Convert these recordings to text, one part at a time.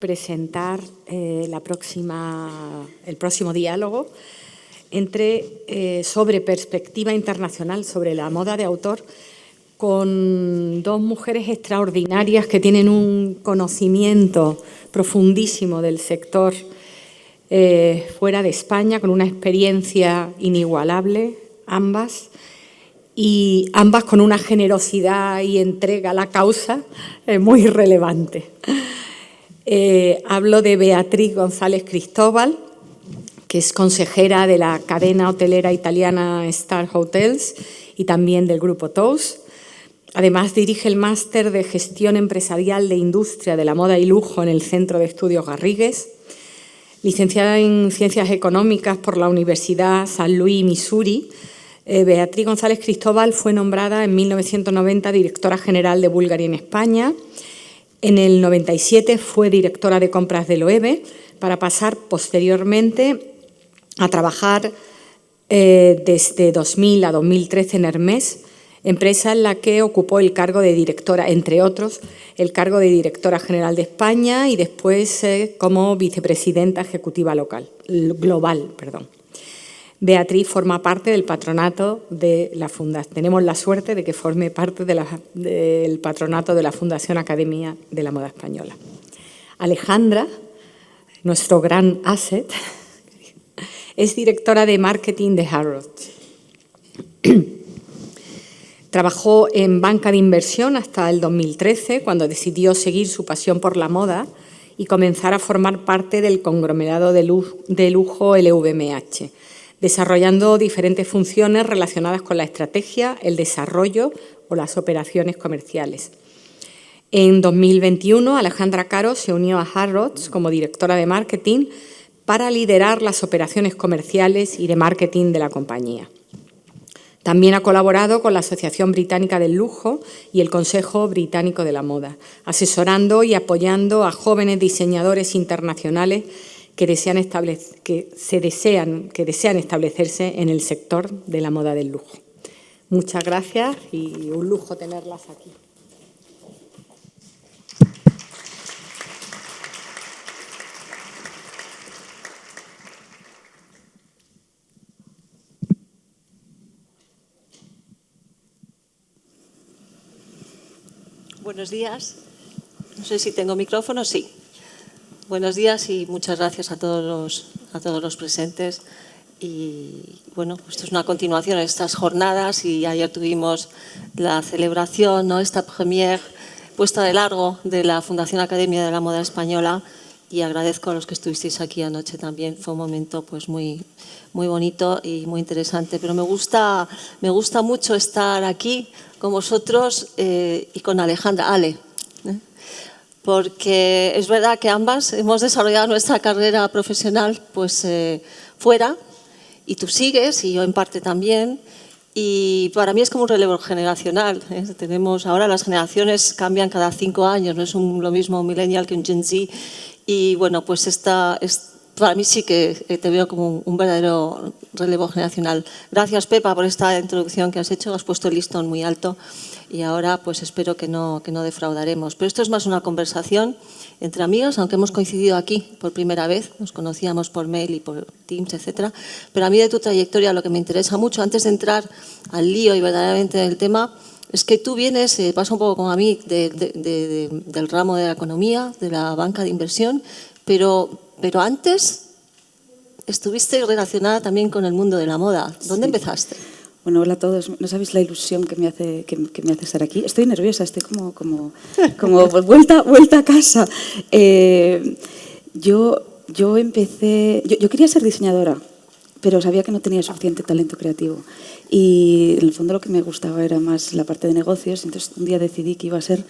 presentar el próximo diálogo sobre perspectiva internacional sobre la moda de autor con dos mujeres extraordinarias que tienen un conocimiento profundísimo del sector fuera de España, con una experiencia inigualable, ambas, y ambas con una generosidad y entrega a la causa muy relevante. Hablo de Beatriz González Cristóbal, que es consejera de la cadena hotelera italiana Star Hotels y también del Grupo Tous. Además, dirige el máster de Gestión Empresarial de Industria de la Moda y Lujo en el Centro de Estudios Garrigues. Licenciada en Ciencias Económicas por la Universidad San Luis, Missouri, Beatriz González Cristóbal fue nombrada en 1990 directora general de Bulgari en España. En el 97 fue directora de compras de Loewe, para pasar posteriormente a trabajar desde 2000 a 2013 en Hermès, empresa en la que ocupó el cargo de directora, entre otros, el cargo de directora general de España y después como vicepresidenta ejecutiva global. Beatriz forma parte del patronato de la Fundación. Tenemos la suerte de que forme parte del patronato de la Fundación Academia de la Moda Española. Alejandra, nuestro gran asset, es directora de marketing de Harrods. Trabajó en banca de inversión hasta el 2013, cuando decidió seguir su pasión por la moda y comenzar a formar parte del conglomerado de lujo LVMH, desarrollando diferentes funciones relacionadas con la estrategia, el desarrollo o las operaciones comerciales. En 2021, Alejandra Caro se unió a Harrods como directora de marketing para liderar las operaciones comerciales y de marketing de la compañía. También ha colaborado con la Asociación Británica del Lujo y el Consejo Británico de la Moda, asesorando y apoyando a jóvenes diseñadores internacionales que desean establecerse en el sector de la moda del lujo. Muchas gracias y un lujo tenerlas aquí. Buenos días. No sé si tengo micrófono. Sí. Buenos días y muchas gracias a todos los presentes. Y bueno, esto es una continuación de estas jornadas y ayer tuvimos la celebración, ¿no? Esta première puesta de largo de la Fundación Academia de la Moda Española, y agradezco a los que estuvisteis aquí anoche también. Fue un momento pues muy bonito y muy interesante. Pero me gusta mucho estar aquí con vosotros y con Alejandra, porque es verdad que ambas hemos desarrollado nuestra carrera profesional pues fuera, y tú sigues y yo en parte también, y para mí es como un relevo generacional. Tenemos ahora, las generaciones cambian cada 5 años, no es lo mismo un millennial que un Gen Z, y bueno, pues para mí sí que te veo como un verdadero relevo generacional. Gracias, Pepa, por esta introducción que has hecho. Has puesto el listón muy alto y ahora pues espero que no defraudaremos. Pero esto es más una conversación entre amigas, aunque hemos coincidido aquí por primera vez. Nos conocíamos por mail y por Teams, etcétera. Pero a mí de tu trayectoria lo que me interesa mucho, antes de entrar al lío y verdaderamente del tema, es que tú vienes, pasa un poco como a mí, del ramo de la economía, de la banca de inversión, pero antes estuviste relacionada también con el mundo de la moda. ¿Dónde empezaste? Bueno, hola a todos. No sabéis la ilusión que me hace estar aquí. Estoy nerviosa, estoy como vuelta a casa. Yo empecé... Yo quería ser diseñadora, pero sabía que no tenía suficiente talento creativo. Y en el fondo lo que me gustaba era más la parte de negocios. Entonces un día decidí que iba a ser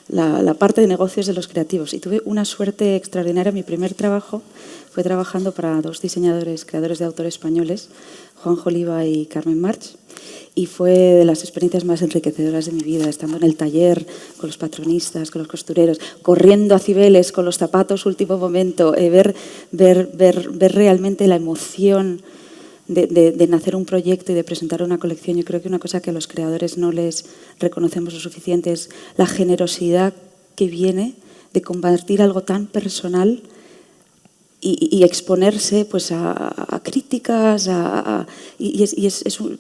la parte de negocios de los creativos. Y tuve una suerte extraordinaria. Mi primer trabajo fue trabajando para 2 diseñadores, creadores de autor españoles, Juanjo Oliva y Carmen March. Y fue de las experiencias más enriquecedoras de mi vida, estando en el taller con los patronistas, con los costureros, corriendo a Cibeles con los zapatos último momento, ver realmente la emoción de nacer un proyecto y de presentar una colección. Yo creo que una cosa que a los creadores no les reconocemos lo suficiente es la generosidad que viene de compartir algo tan personal y exponerse pues a críticas,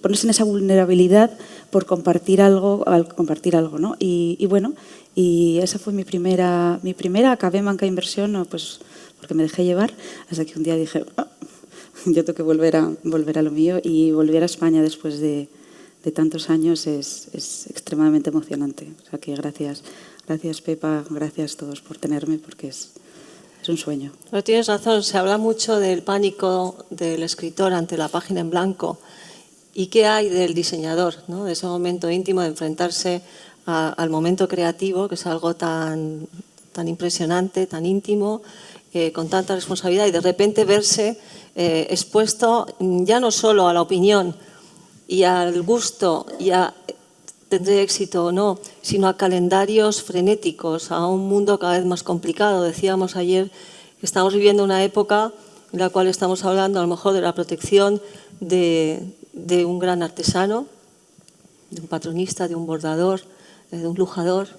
ponerse en esa vulnerabilidad por compartir algo, ¿no? Y bueno, y esa fue mi primera, acabé en banca de inversión, pues porque me dejé llevar, hasta que un día dije, yo tengo que volver a lo mío, y volver a España después de tantos años es extremadamente emocionante. O sea que gracias Pepa, gracias a todos por tenerme, porque es un sueño. Pero tienes razón, se habla mucho del pánico del escritor ante la página en blanco. ¿Y qué hay del diseñador, ¿no? De ese momento íntimo de enfrentarse al momento creativo, que es algo tan impresionante, tan íntimo, con tanta responsabilidad, y de repente verse expuesto ya no solo a la opinión y al gusto y a tendré éxito o no, sino a calendarios frenéticos, a un mundo cada vez más complicado. Decíamos ayer que estamos viviendo una época en la cual estamos hablando a lo mejor de la protección de un gran artesano, de un patronista, de un bordador, de un lujador,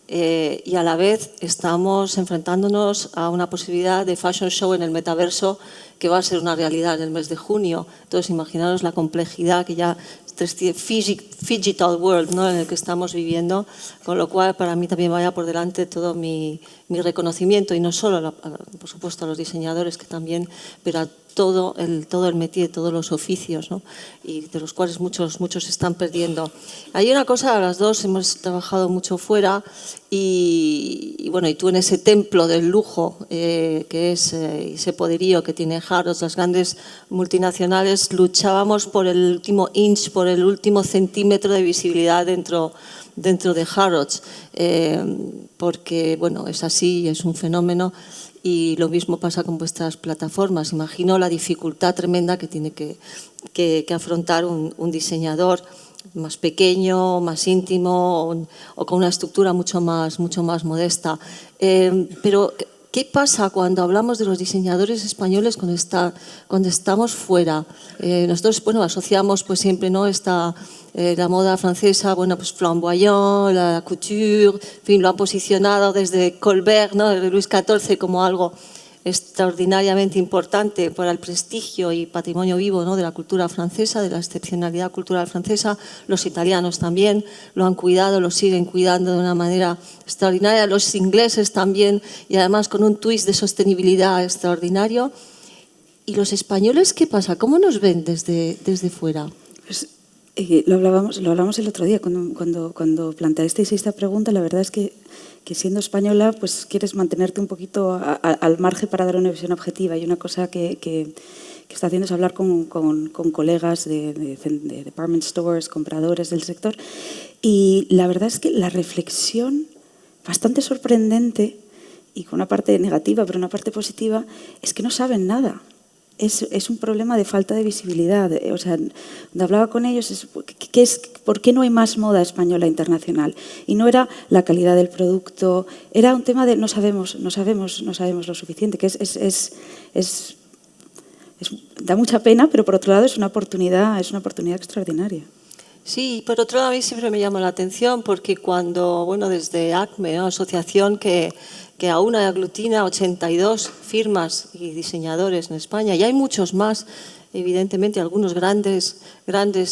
y a la vez estamos enfrentándonos a una posibilidad de fashion show en el metaverso que va a ser una realidad en el mes de junio. Entonces, imaginaros la complejidad que ya digital world, ¿no?, en el que estamos viviendo, con lo cual para mí también vaya por delante todo mi reconocimiento, y no solo, por supuesto, a los diseñadores, que también, pero a todo el métier, todos los oficios, ¿no?, y de los cuales muchos se están perdiendo. Hay una cosa, las dos hemos trabajado mucho fuera, y bueno, y tú en ese templo del lujo que es ese poderío que tiene Harrods, las grandes multinacionales, luchábamos por el último inch, por el último centímetro de visibilidad dentro de Harrods, porque bueno, es así, es un fenómeno. Y lo mismo pasa con vuestras plataformas. Imagino la dificultad tremenda que tiene que afrontar un diseñador más pequeño, más íntimo, o con una estructura mucho más modesta. Pero ¿qué pasa cuando hablamos de los diseñadores españoles cuando estamos fuera? Nosotros, bueno, asociamos pues siempre, ¿no?, la moda francesa, bueno, pues flamboyant, la couture, en fin, lo han posicionado desde Colbert, ¿no?, de Luis XIV, como algo extraordinariamente importante para el prestigio y patrimonio vivo, ¿no?, de la cultura francesa, de la excepcionalidad cultural francesa. Los italianos también lo han cuidado, lo siguen cuidando de una manera extraordinaria. Los ingleses también, y además con un twist de sostenibilidad extraordinario. ¿Y los españoles qué pasa? ¿Cómo nos ven desde fuera? Pues, lo hablamos el otro día cuando planteasteis esta pregunta. La verdad es que siendo española, pues quieres mantenerte un poquito al margen para dar una visión objetiva. Y una cosa que está haciendo es hablar con colegas de department stores, compradores del sector. Y la verdad es que la reflexión, bastante sorprendente, y con una parte negativa, pero una parte positiva, es que no saben nada. Es un problema de falta de visibilidad. O sea, cuando hablaba con ellos, ¿por qué no hay más moda española internacional? Y no era la calidad del producto, era un tema de no sabemos lo suficiente, que da mucha pena, pero por otro lado es una oportunidad extraordinaria. Sí, por otro lado a mí siempre me llama la atención, porque cuando, bueno, desde ACME, ¿no?, asociación que aúna y aglutina 82 firmas y diseñadores en España, y hay muchos más, evidentemente, algunos grandes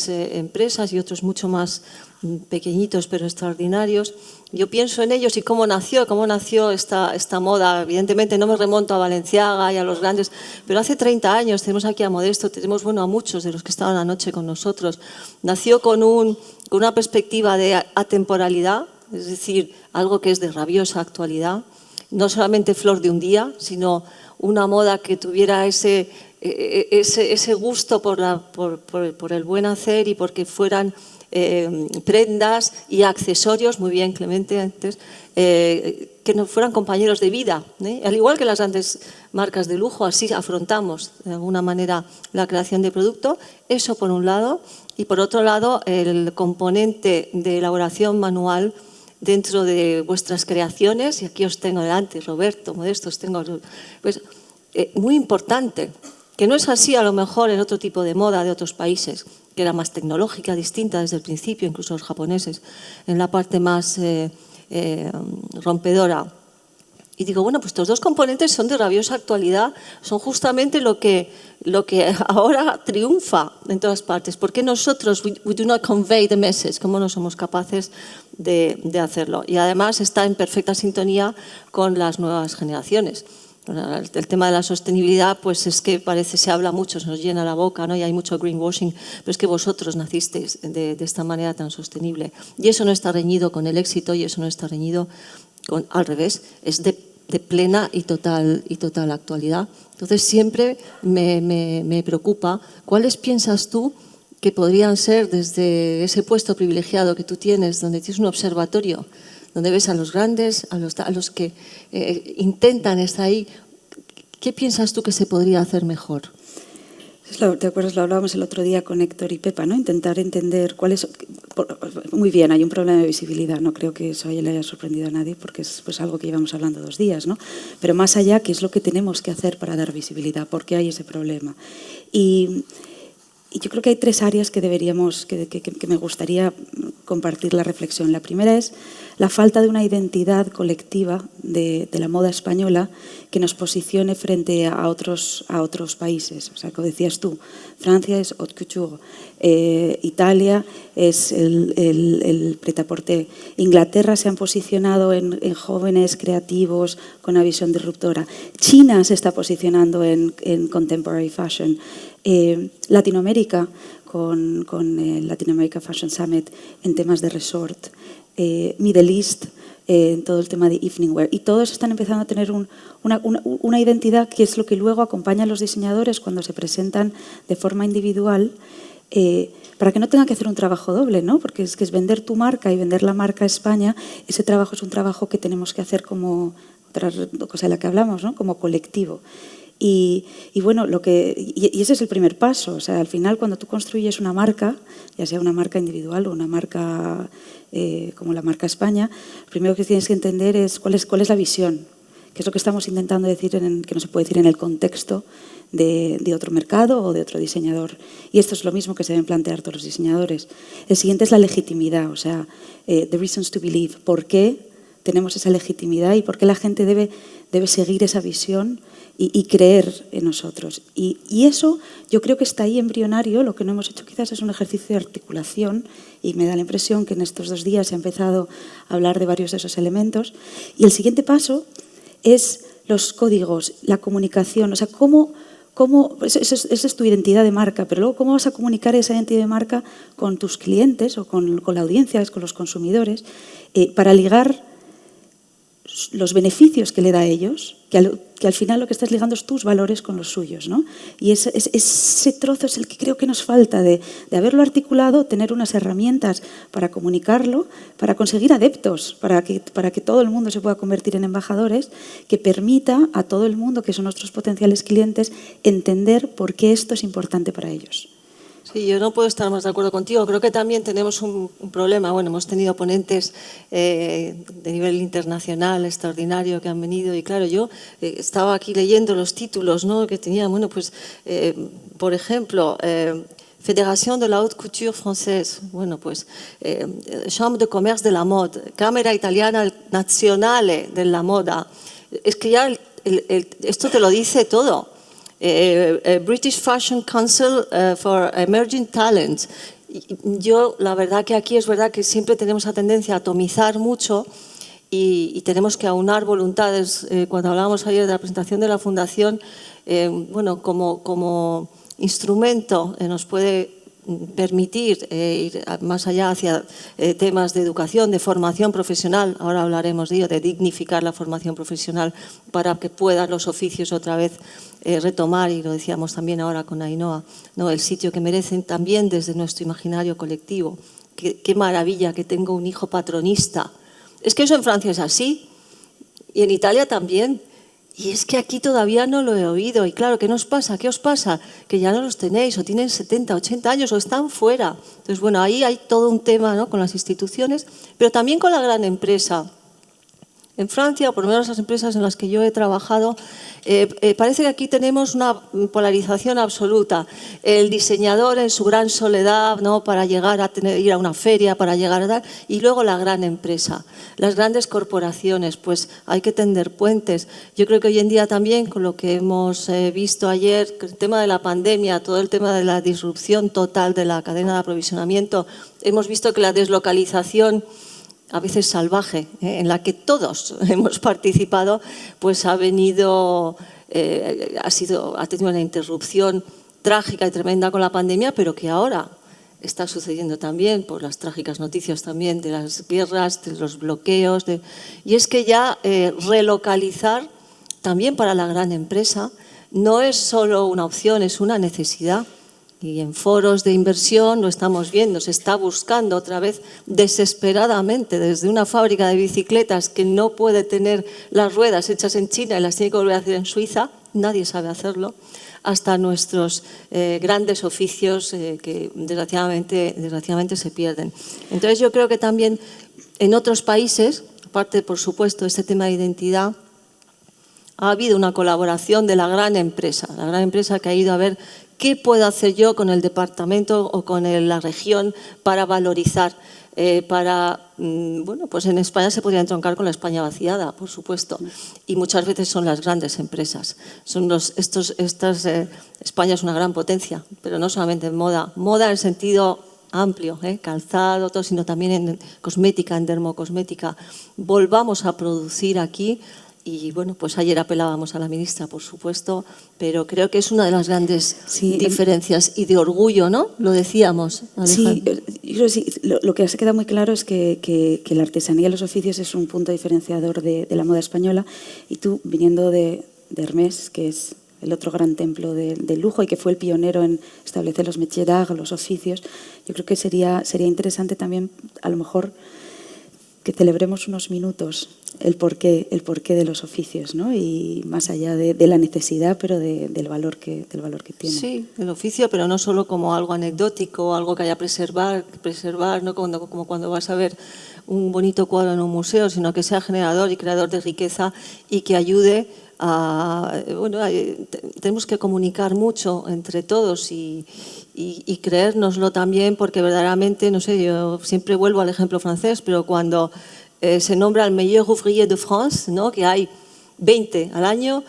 empresas y otros mucho más pequeñitos pero extraordinarios. Yo pienso en ellos y cómo nació esta moda. Evidentemente no me remonto a Balenciaga y a los grandes, pero hace 30 años tenemos aquí a Modesto, tenemos, bueno, a muchos de los que estaban anoche con nosotros. Nació con una perspectiva de atemporalidad, es decir, algo que es de rabiosa actualidad. No solamente flor de un día, sino una moda que tuviera ese gusto por el buen hacer, y porque fueran prendas y accesorios, muy bien Clemente antes, que no fueran compañeros de vida, ¿eh? Al igual que las grandes marcas de lujo, así afrontamos de alguna manera la creación de producto. Eso por un lado, y por otro lado el componente de elaboración manual dentro de vuestras creaciones, y aquí os tengo delante, Roberto, Modesto, os tengo, pues, muy importante, que no es así a lo mejor en otro tipo de moda de otros países, que era más tecnológica, distinta desde el principio, incluso los japoneses, en la parte más rompedora. Y digo, bueno, pues estos dos componentes son de rabiosa actualidad, son justamente lo que ahora triunfa en todas partes. ¿Por qué nosotros, we do not convey the message? ¿Cómo no somos capaces de hacerlo? Y además está en perfecta sintonía con las nuevas generaciones. El tema de la sostenibilidad, pues es que se habla mucho, se nos llena la boca, ¿no? Y hay mucho greenwashing, pero es que vosotros nacisteis de esta manera tan sostenible. Y eso no está reñido con el éxito y eso no está reñido con, al revés, es de plena y total actualidad. Entonces siempre me preocupa cuáles piensas tú que podrían ser desde ese puesto privilegiado que tú tienes, donde tienes un observatorio, donde ves a los grandes, a los que intentan estar ahí. ¿Qué piensas tú que se podría hacer mejor? ¿Te acuerdas? Lo hablábamos el otro día con Héctor y Pepa, ¿no? Intentar entender cuál es... Muy bien, hay un problema de visibilidad, no creo que eso le haya sorprendido a nadie porque es pues, algo que llevamos hablando 2 días, ¿no? Pero más allá, ¿qué es lo que tenemos que hacer para dar visibilidad? ¿Por qué hay ese problema? Y yo creo que hay 3 áreas que deberíamos, que me gustaría compartir la reflexión. La primera es la falta de una identidad colectiva de la moda española que nos posicione frente a otros países. O sea, como decías tú, Francia es haute couture, Italia es el prêt-à-porter, Inglaterra se han posicionado en jóvenes creativos con una visión disruptora, China se está posicionando en contemporary fashion, Latinoamérica con el Latin America Fashion Summit en temas de resort, Middle East en todo el tema de evening wear, y todos están empezando a tener una identidad que es lo que luego acompaña a los diseñadores cuando se presentan de forma individual, para que no tengan que hacer un trabajo doble, ¿no? Porque es que es vender tu marca y vender la marca España, ese trabajo es un trabajo que tenemos que hacer como otra cosa de la que hablamos, ¿no? Como colectivo. Y bueno, y ese es el primer paso. O sea, al final, cuando tú construyes una marca, ya sea una marca individual o una marca como la marca España, lo primero que tienes que entender es cuál es la visión, que es lo que estamos intentando decir, que no se puede decir en el contexto de otro mercado o de otro diseñador. Y esto es lo mismo que se deben plantear todos los diseñadores. El siguiente es la legitimidad, o sea, the reasons to believe. ¿Por qué tenemos esa legitimidad y por qué la gente debe seguir esa visión y creer en nosotros? Y eso yo creo que está ahí embrionario. Lo que no hemos hecho quizás es un ejercicio de articulación, y me da la impresión que en estos 2 días se ha empezado a hablar de varios de esos elementos. Y el siguiente paso es los códigos, la comunicación. O sea, esa es tu identidad de marca, pero luego cómo vas a comunicar esa identidad de marca con tus clientes o con la audiencia, con los consumidores, para ligar los beneficios que le da a ellos, que al final lo que estás ligando es tus valores con los suyos, ¿no? Y ese trozo es el que creo que nos falta de haberlo articulado, tener unas herramientas para comunicarlo, para conseguir adeptos, para que todo el mundo se pueda convertir en embajadores, que permita a todo el mundo, que son nuestros potenciales clientes, entender por qué esto es importante para ellos. Sí, yo no puedo estar más de acuerdo contigo. Creo que también tenemos un problema. Bueno, hemos tenido ponentes de nivel internacional extraordinario que han venido y claro, yo estaba aquí leyendo los títulos, ¿no? Que tenían, bueno, pues, por ejemplo, Fédération de la Haute Couture Française, bueno, pues, Chambre de Commerce de la Mode, Cámara Italiana Nazionale de la Moda. Es que ya esto te lo dice todo. British Fashion Council for Emerging Talents. Yo, la verdad que aquí es verdad que siempre tenemos la tendencia a atomizar mucho y tenemos que aunar voluntades. Cuando hablábamos ayer de la presentación de la Fundación, bueno, como instrumento nos puede permitir ir más allá hacia temas de educación, de formación profesional. Ahora hablaremos de ello, de dignificar la formación profesional para que puedan los oficios otra vez retomar, y lo decíamos también ahora con Ainhoa, ¿no? El sitio que merecen también desde nuestro imaginario colectivo. Qué maravilla que tengo un hijo patronista. Es que eso en Francia es así y en Italia también. Y es que aquí todavía no lo he oído. Y claro, ¿qué nos pasa? ¿Qué os pasa? Que ya no los tenéis, o tienen 70, 80 años, o están fuera. Entonces, bueno, ahí hay todo un tema, ¿no? Con las instituciones, pero también con la gran empresa. En Francia, por lo menos las empresas en las que yo he trabajado, parece que aquí tenemos una polarización absoluta. El diseñador en su gran soledad, ¿no?, para llegar a ir a una feria, para llegar a dar, y luego la gran empresa, las grandes corporaciones, pues hay que tender puentes. Yo creo que hoy en día también, con lo que hemos visto ayer, el tema de la pandemia, todo el tema de la disrupción total de la cadena de aprovisionamiento, hemos visto que la deslocalización, a veces salvaje, en la que todos hemos participado, pues ha tenido una interrupción trágica y tremenda con la pandemia, pero que ahora está sucediendo también por las trágicas noticias también de las guerras, de los bloqueos. Y es que ya relocalizar también para la gran empresa no es solo una opción, es una necesidad. Y en foros de inversión lo estamos viendo, se está buscando otra vez desesperadamente desde una fábrica de bicicletas que no puede tener las ruedas hechas en China y las tiene que volver a hacer en Suiza, nadie sabe hacerlo, hasta nuestros grandes oficios que desgraciadamente se pierden. Entonces yo creo que también en otros países, aparte por supuesto de este tema de identidad, ha habido una colaboración de la gran empresa que ha ido a ver qué puedo hacer yo con el departamento o con la región para valorizar, bueno, pues en España se podría entroncar con la España vaciada, por supuesto, y muchas veces son las grandes empresas. España es una gran potencia, pero no solamente en moda en el sentido amplio, calzado, todo, sino también en cosmética, en dermocosmética. Volvamos a producir aquí. Y bueno, pues ayer apelábamos a la ministra, por supuesto, pero creo que es una de las grandes diferencias y de orgullo, ¿no? Lo decíamos, Alejandro. Sí, lo que se queda muy claro es que la artesanía y los oficios es un punto diferenciador de la moda española, y tú, viniendo de Hermès, que es el otro gran templo del lujo y que fue el pionero en establecer los métiers d'art, los oficios, yo creo que sería interesante también, a lo mejor, que celebremos unos minutos el porqué de los oficios, ¿no? Y más allá de la necesidad, pero del valor que tiene. Sí, el oficio, pero no solo como algo anecdótico, algo que haya preservar, ¿no? Como cuando vas a ver un bonito cuadro en un museo, sino que sea generador y creador de riqueza y que ayude a... Bueno, tenemos que comunicar mucho entre todos y creérnoslo también, porque verdaderamente, no sé, yo siempre vuelvo al ejemplo francés, pero cuando se nombra el meilleur ouvrier de France, ¿no?, que hay 20 al año,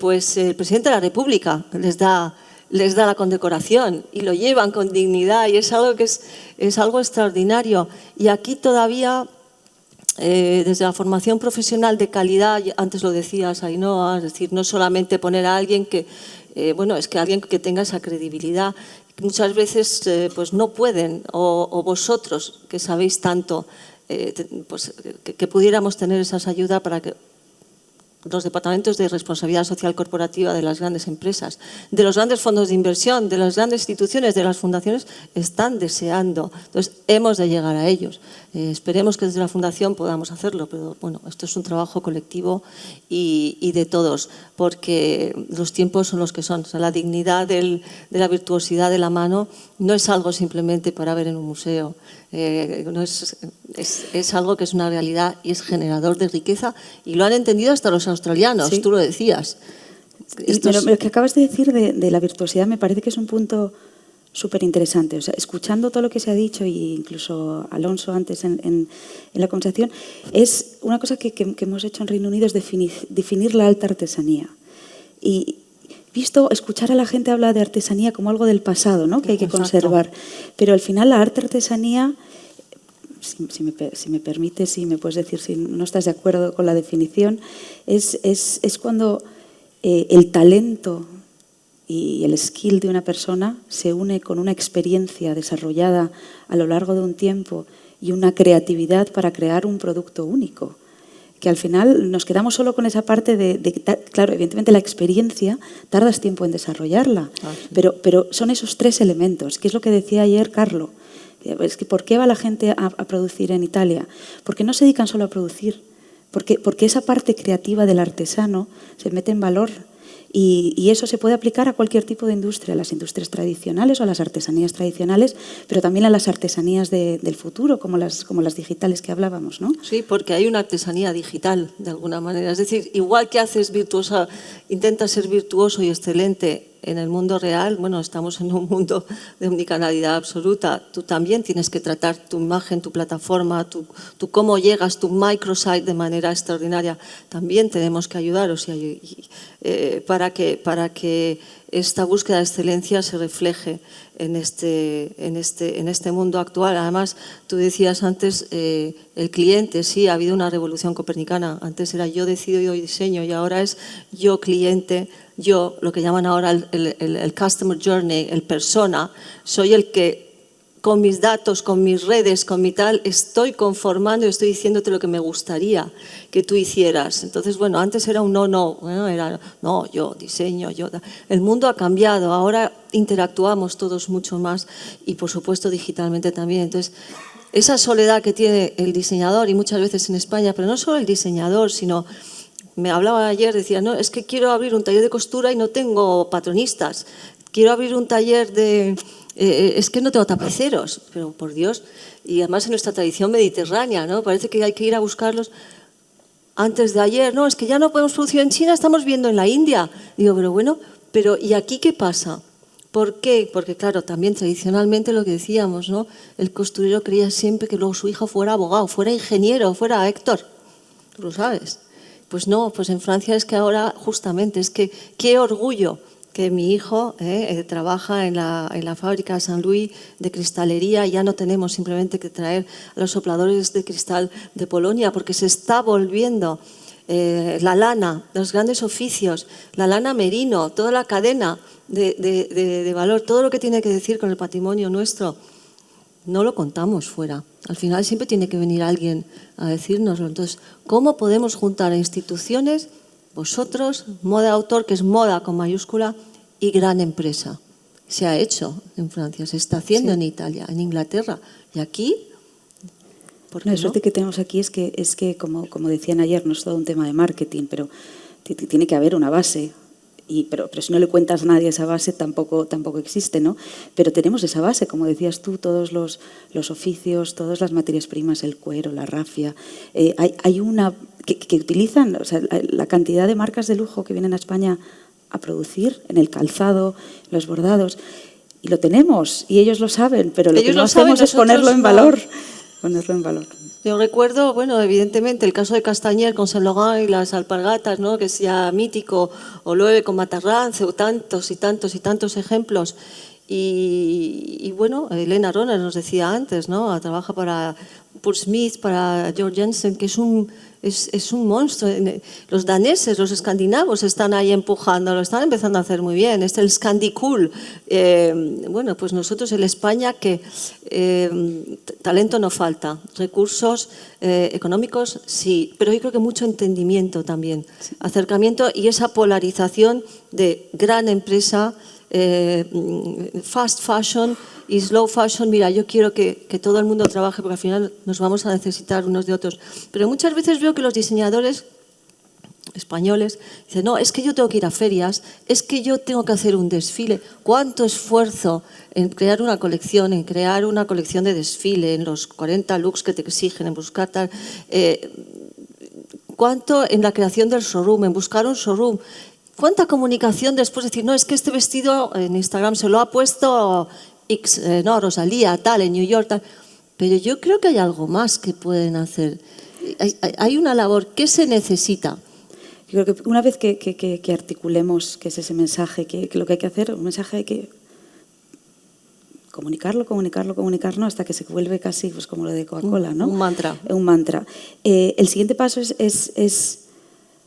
pues el presidente de la República les da la condecoración y lo llevan con dignidad, y es algo que es algo extraordinario. Y aquí todavía, desde la formación profesional de calidad, antes lo decías, Ainhoa, es decir, no solamente poner a alguien que, bueno, es que alguien que tenga esa credibilidad. Muchas veces pues no pueden, o vosotros que sabéis tanto, pues que pudiéramos tener esas ayudas para que los departamentos de responsabilidad social corporativa de las grandes empresas, de los grandes fondos de inversión, de las grandes instituciones, de las fundaciones, están deseando. Entonces, hemos de llegar a ellos. Esperemos que desde la Fundación podamos hacerlo, pero bueno, esto es un trabajo colectivo y de todos, porque los tiempos son los que son. O sea, la dignidad de la virtuosidad de la mano no es algo simplemente para ver en un museo. No es algo que es una realidad y es generador de riqueza, y lo han entendido hasta los australianos, sí. Tú lo decías. Lo que acabas de decir de la virtuosidad me parece que es un punto súper interesante. O sea, escuchando todo lo que se ha dicho, e incluso Alonso antes en la conversación, es una cosa que hemos hecho en Reino Unido, es definir la alta artesanía. Y escuchar a la gente hablar de artesanía como algo del pasado, ¿no?, que hay que conservar. Pero al final la artesanía, si me permites, si me puedes decir si no estás de acuerdo con la definición, es cuando el talento y el skill de una persona se une con una experiencia desarrollada a lo largo de un tiempo y una creatividad para crear un producto único. Que al final nos quedamos solo con esa parte claro, evidentemente la experiencia tardas tiempo en desarrollarla, pero son esos tres elementos, que es lo que decía ayer Carlo. Es que ¿por qué va la gente a producir en Italia? Porque no se dedican solo a producir, porque esa parte creativa del artesano se mete en valor Y eso se puede aplicar a cualquier tipo de industria, a las industrias tradicionales o a las artesanías tradicionales, pero también a las artesanías del futuro, como las digitales que hablábamos, ¿no? Sí, porque hay una artesanía digital, de alguna manera. Es decir, igual que intentas ser virtuoso y excelente en el mundo real, bueno, estamos en un mundo de omnicanalidad absoluta. Tú también tienes que tratar tu imagen, tu plataforma, tu cómo llegas, tu microsite de manera extraordinaria. También tenemos que ayudaros para que esta búsqueda de excelencia se refleje en este mundo actual. Además, tú decías antes, el cliente, sí, ha habido una revolución copernicana. Antes era yo decido, yo diseño, y ahora es yo cliente, yo, lo que llaman ahora el customer journey, el persona. Soy el que con mis datos, con mis redes, con mi tal, estoy conformando y estoy diciéndote lo que me gustaría que tú hicieras. Entonces, bueno, antes era un bueno, era no, yo diseño, yo. El mundo ha cambiado, ahora interactuamos todos mucho más y, por supuesto, digitalmente también. Entonces, esa soledad que tiene el diseñador, y muchas veces en España, pero no solo el diseñador, sino, me hablaba ayer, decía, no, es que quiero abrir un taller de costura y no tengo patronistas. Quiero abrir un taller de... es que no tengo tapiceros, pero por Dios. Y además en nuestra tradición mediterránea, ¿no? Parece que hay que ir a buscarlos antes de ayer. No, es que ya no podemos producir en China, estamos viendo en la India. Digo, pero bueno, ¿y aquí qué pasa? ¿Por qué? Porque claro, también tradicionalmente lo que decíamos, ¿no? El costurero quería siempre que luego su hijo fuera abogado, fuera ingeniero, fuera Héctor. Tú lo sabes. Pues no, pues en Francia es que ahora justamente, es que qué orgullo que mi hijo trabaja en la fábrica Saint-Louis de cristalería. Ya no tenemos simplemente que traer a los sopladores de cristal de Polonia, porque se está volviendo la lana, los grandes oficios, la lana merino, toda la cadena de valor, todo lo que tiene que decir con el patrimonio nuestro, no lo contamos fuera. Al final siempre tiene que venir alguien a decírnoslo. Entonces, ¿cómo podemos juntar a instituciones, vosotros, moda autor, que es moda con mayúscula, y gran empresa? Se ha hecho en Francia, se está haciendo en Italia, en Inglaterra. Y aquí, ¿por qué no? La suerte que tenemos aquí es que como decían ayer, no es todo un tema de marketing, pero tiene que haber una base. Pero si no le cuentas a nadie esa base, tampoco existe, ¿no? Pero tenemos esa base, como decías tú, todos los oficios, todas las materias primas, el cuero, la rafia. Hay una que utilizan, o sea, la cantidad de marcas de lujo que vienen a España a producir en el calzado, los bordados, y lo tenemos, y ellos lo saben, pero lo que no hacemos es ponerlo en valor. Ponerlo en valor. Yo recuerdo, bueno, evidentemente, el caso de Castañer con Saint Laurent y las alpargatas, ¿no? Que es ya mítico, o Loewe con Matarrance, o tantos y tantos y tantos ejemplos. Y bueno, Elena Roner nos decía antes, ¿no? Trabaja para Paul Smith, para Georg Jensen, que es un monstruo. Los daneses, los escandinavos están ahí empujando, lo están empezando a hacer muy bien. Es el Scandicool. Bueno, pues nosotros en España que talento no falta, recursos económicos sí, pero yo creo que mucho entendimiento también, acercamiento y esa polarización de gran empresa, fast fashion y slow fashion. Mira, yo quiero que todo el mundo trabaje porque al final nos vamos a necesitar unos de otros. Pero muchas veces veo que los diseñadores españoles dicen, no, es que yo tengo que ir a ferias, es que yo tengo que hacer un desfile. ¿Cuánto esfuerzo en crear una colección de desfile, en los 40 looks que te exigen, en buscar tal... ¿Cuánto en la creación del showroom, en buscar un showroom? ¿Cuánta comunicación después de decir, no, es que este vestido en Instagram se lo ha puesto X, no, Rosalía, tal, en New York, tal? Pero yo creo que hay algo más que pueden hacer. Hay una labor que se necesita. Yo creo que una vez que articulemos que es ese mensaje, que lo que hay que hacer, un mensaje hay que comunicarlo hasta que se vuelve casi pues, como lo de Coca-Cola, ¿no? Un mantra. Un mantra. El siguiente paso es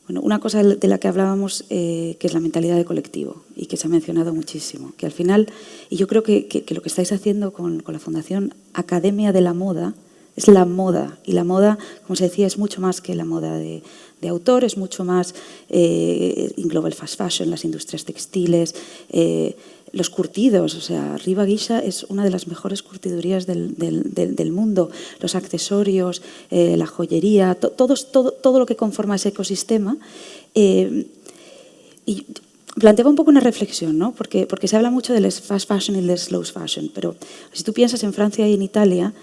bueno, una cosa de la que hablábamos, que es la mentalidad de colectivo y que se ha mencionado muchísimo. Que al final, y yo creo que lo que estáis haciendo con la Fundación Academia de la Moda, es la moda. Y la moda, como se decía, es mucho más que la moda de autor, es mucho más engloba el fast fashion, las industrias textiles, los curtidos. O sea, Riva Guixa es una de las mejores curtidurías del mundo. Los accesorios, la joyería, todo lo que conforma ese ecosistema. Y planteaba un poco una reflexión, ¿no? Porque se habla mucho del fast fashion y del slow fashion, pero si tú piensas en Francia y en Italia,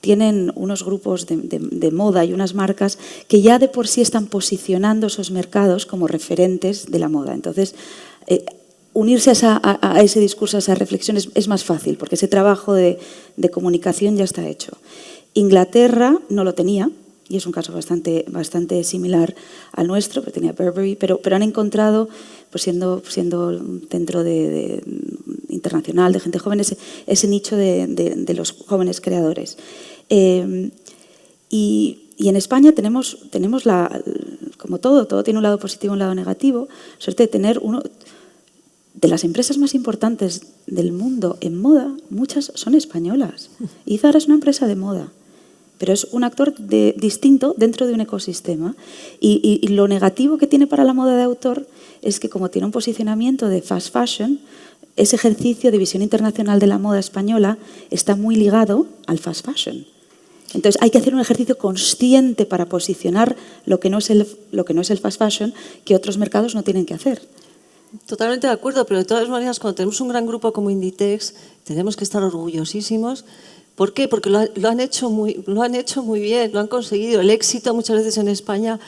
tienen unos grupos de moda y unas marcas que ya de por sí están posicionando esos mercados como referentes de la moda. Entonces, unirse a ese discurso, a esa reflexión es más fácil, porque ese trabajo de comunicación ya está hecho. Inglaterra no lo tenía, y es un caso bastante similar al nuestro, pero tenía Burberry, pero han encontrado, pues siendo un centro internacional de gente joven, ese nicho de los jóvenes creadores. Y en España tenemos como todo tiene un lado positivo y un lado negativo, suerte de tener uno de las empresas más importantes del mundo en moda, muchas son españolas. Y Zara es una empresa de moda, pero es un actor distinto dentro de un ecosistema. Y lo negativo que tiene para la moda de autor es que, como tiene un posicionamiento de fast fashion, ese ejercicio de visión internacional de la moda española está muy ligado al fast fashion. Entonces hay que hacer un ejercicio consciente para posicionar lo que no es el fast fashion, que otros mercados no tienen que hacer. Totalmente de acuerdo, pero de todas maneras, cuando tenemos un gran grupo como Inditex, tenemos que estar orgullosísimos. ¿Por qué? Porque lo han hecho muy bien, lo han conseguido. El éxito muchas veces en España,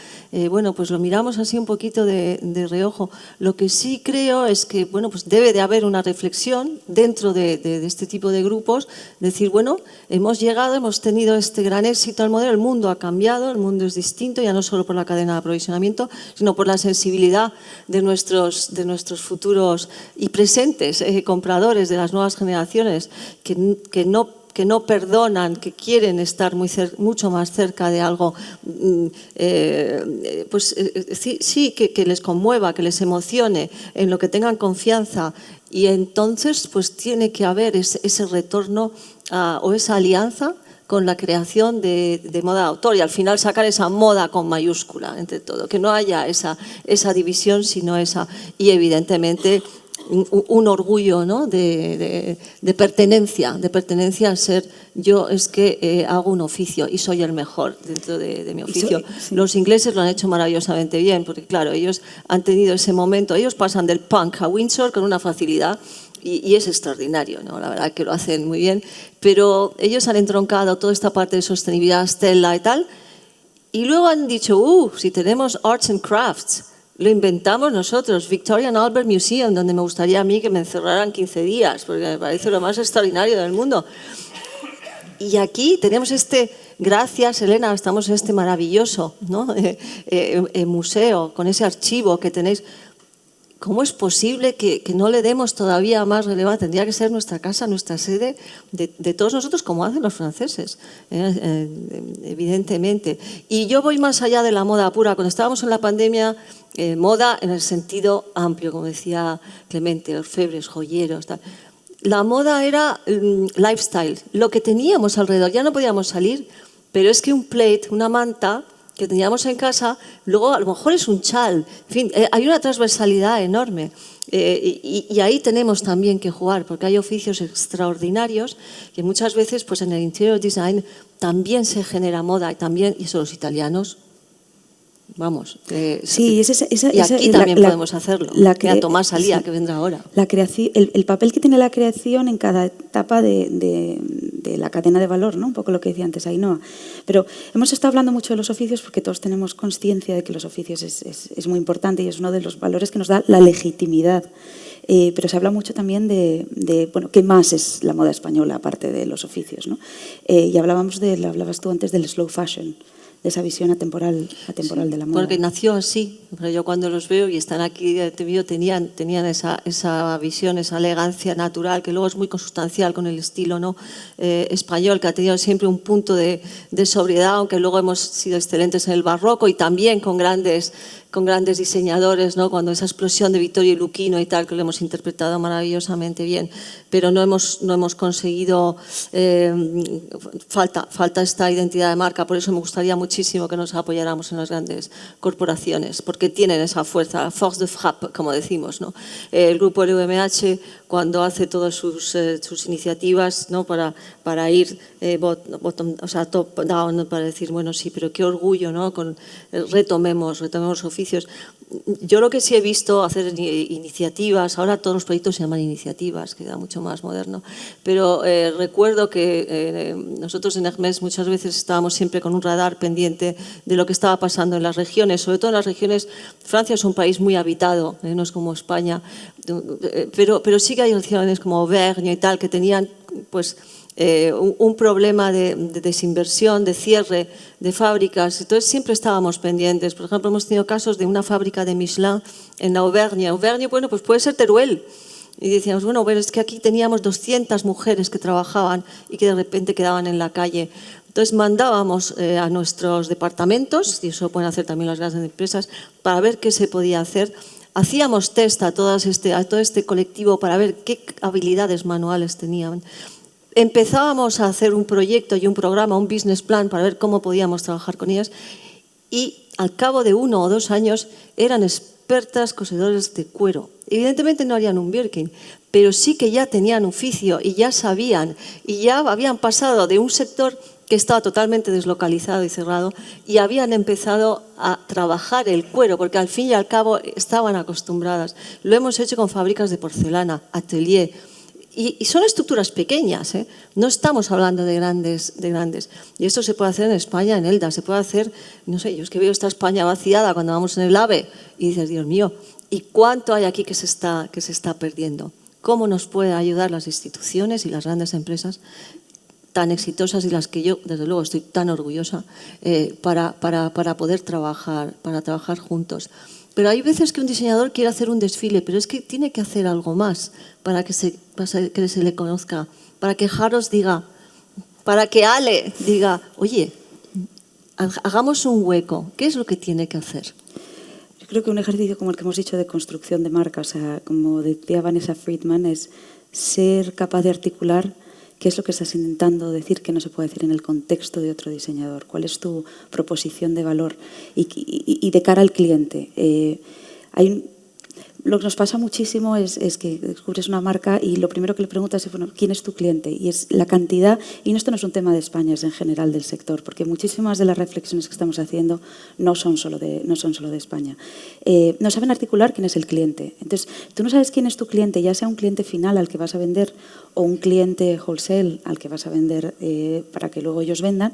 bueno, pues lo miramos así un poquito de reojo. Lo que sí creo es que, bueno, pues debe de haber una reflexión dentro de este tipo de grupos, decir, bueno, hemos llegado, hemos tenido este gran éxito al modelo, el mundo ha cambiado, el mundo es distinto, ya no solo por la cadena de aprovisionamiento, sino por la sensibilidad de nuestros futuros y presentes compradores de las nuevas generaciones que no perdonan, que quieren estar mucho más cerca de algo, que les conmueva, que les emocione, en lo que tengan confianza. Y entonces pues tiene que haber ese retorno o esa alianza con la creación de moda de autor y al final sacar esa moda con mayúscula entre todo, que no haya esa división, sino esa, y evidentemente un orgullo, ¿no? de pertenencia a ser yo es que hago un oficio y soy el mejor dentro de mi oficio. Sí. Los ingleses lo han hecho maravillosamente bien porque claro, ellos han tenido ese momento, ellos pasan del punk a Windsor con una facilidad y es extraordinario, ¿no? La verdad que lo hacen muy bien, pero ellos han entroncado toda esta parte de sostenibilidad, Stella y tal, y luego han dicho, si tenemos arts and crafts, lo inventamos nosotros, Victoria and Albert Museum, donde me gustaría a mí que me encerraran 15 días, porque me parece lo más extraordinario del mundo. Y aquí tenemos gracias Elena, estamos en este maravilloso, ¿no? Museo, con ese archivo que tenéis. ¿Cómo es posible que no le demos todavía más relevancia? Tendría que ser nuestra casa, nuestra sede de todos nosotros, como hacen los franceses, evidentemente. Y yo voy más allá de la moda pura. Cuando estábamos en la pandemia, moda en el sentido amplio, como decía Clemente, orfebres, joyeros, tal. La moda era lifestyle, lo que teníamos alrededor. Ya no podíamos salir, pero es que un plate, una manta que teníamos en casa, luego a lo mejor es un chal. En fin, hay una transversalidad enorme y ahí tenemos también que jugar porque hay oficios extraordinarios que muchas veces pues en el interior design también se genera moda y eso los italianos, vamos. Sí, y aquí también podemos hacerlo. Mira, Tomás Alía, que vendrá ahora. El papel que tiene la creación en cada etapa de la cadena de valor, ¿no? Un poco lo que decía antes Ainhoa. Pero hemos estado hablando mucho de los oficios porque todos tenemos conciencia de que los oficios es muy importante y es uno de los valores que nos da la legitimidad. Pero se habla mucho también de bueno, ¿qué más es la moda española aparte de los oficios, ¿no? Y hablabas tú antes del slow fashion, de esa visión atemporal de la moda. Porque nació así, pero yo cuando los veo y están aquí, tenían esa visión, esa elegancia natural, que luego es muy consustancial con el estilo, ¿no? Español, que ha tenido siempre un punto de sobriedad, aunque luego hemos sido excelentes en el barroco y también con grandes diseñadores, ¿no? Cuando esa explosión de Vittorio y Luchino y tal, que lo hemos interpretado maravillosamente bien, pero no hemos conseguido, falta esta identidad de marca, por eso me gustaría mucho muchísimo que nos apoyáramos en las grandes corporaciones, porque tienen esa fuerza, force de frappe, como decimos, ¿no? El grupo LVMH, cuando hace todas sus iniciativas, ¿no? para ir top down, para decir, bueno, sí, pero qué orgullo, ¿no? Retomemos oficios. Yo lo que sí he visto hacer iniciativas, ahora todos los proyectos se llaman iniciativas, queda mucho más moderno, pero recuerdo que nosotros en Hermès muchas veces estábamos siempre con un radar pendiente de lo que estaba pasando en las regiones, sobre todo en las regiones. Francia es un país muy habitado, no es como España, pero sí que hay regiones como Auvergne y tal que tenían pues un problema de desinversión, de cierre de fábricas. Entonces siempre estábamos pendientes. Por ejemplo, hemos tenido casos de una fábrica de Michelin en Auvergne. Auvergne, bueno, pues puede ser Teruel. Y decíamos, bueno, es que aquí teníamos 200 mujeres que trabajaban y que de repente quedaban en la calle. Entonces mandábamos a nuestros departamentos, y eso pueden hacer también las grandes empresas, para ver qué se podía hacer. Hacíamos test a todo este colectivo para ver qué habilidades manuales tenían. Empezábamos a hacer un proyecto y un programa, un business plan para ver cómo podíamos trabajar con ellas y al cabo de 1 o 2 años eran expertas cosedores de cuero. Evidentemente no harían un Birkin, pero sí que ya tenían oficio y ya sabían y ya habían pasado de un sector que estaba totalmente deslocalizado y cerrado y habían empezado a trabajar el cuero porque al fin y al cabo estaban acostumbradas. Lo hemos hecho con fábricas de porcelana, atelier. Y son estructuras pequeñas, ¿eh? No estamos hablando de grandes. Y esto se puede hacer en España, en Elda, se puede hacer, no sé, yo es que veo esta España vaciada cuando vamos en el AVE y dices, Dios mío, ¿y cuánto hay aquí que se está perdiendo? ¿Cómo nos pueden ayudar las instituciones y las grandes empresas tan exitosas y las que yo, desde luego, estoy tan orgullosa para poder trabajar juntos? Pero hay veces que un diseñador quiere hacer un desfile, pero es que tiene que hacer algo más para que se le conozca, para que Harrods diga, para que Ale diga, oye, hagamos un hueco. ¿Qué es lo que tiene que hacer? Yo creo que un ejercicio como el que hemos dicho de construcción de marca, o sea, como decía Vanessa Friedman, es ser capaz de articular qué es lo que estás intentando decir que no se puede decir en el contexto de otro diseñador, cuál es tu proposición de valor y de cara al cliente. Lo que nos pasa muchísimo es que descubres una marca y lo primero que le preguntas es, bueno, ¿quién es tu cliente? Y es la cantidad, y esto no es un tema de España, es en general del sector, porque muchísimas de las reflexiones que estamos haciendo no son solo de España. No saben articular quién es el cliente. Entonces, tú no sabes quién es tu cliente, ya sea un cliente final al que vas a vender o un cliente wholesale al que vas a vender para que luego ellos vendan.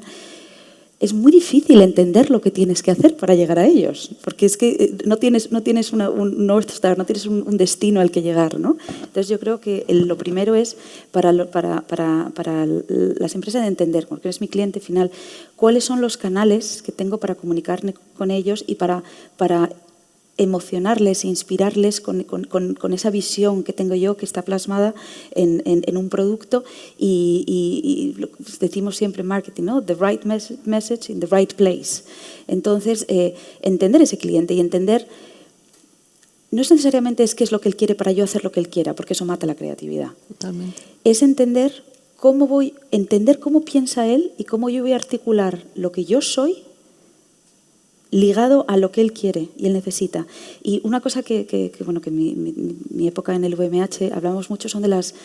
Es muy difícil entender lo que tienes que hacer para llegar a ellos, porque es que no tienes un North Star, no tienes un destino al que llegar, ¿no? Entonces yo creo que lo primero es para las empresas de entender, porque es mi cliente final, cuáles son los canales que tengo para comunicarme con ellos y para emocionarles, inspirarles con esa visión que tengo yo que está plasmada en un producto y decimos siempre en marketing, ¿no? The right message in the right place. Entonces, entender ese cliente y entender, no es necesariamente qué es lo que él quiere para yo hacer lo que él quiera, porque eso mata la creatividad. Totalmente. Es entender cómo piensa él y cómo yo voy a articular lo que yo soy ligado a lo que él quiere y él necesita. Y una cosa que mi época en el VMH hablamos mucho son de las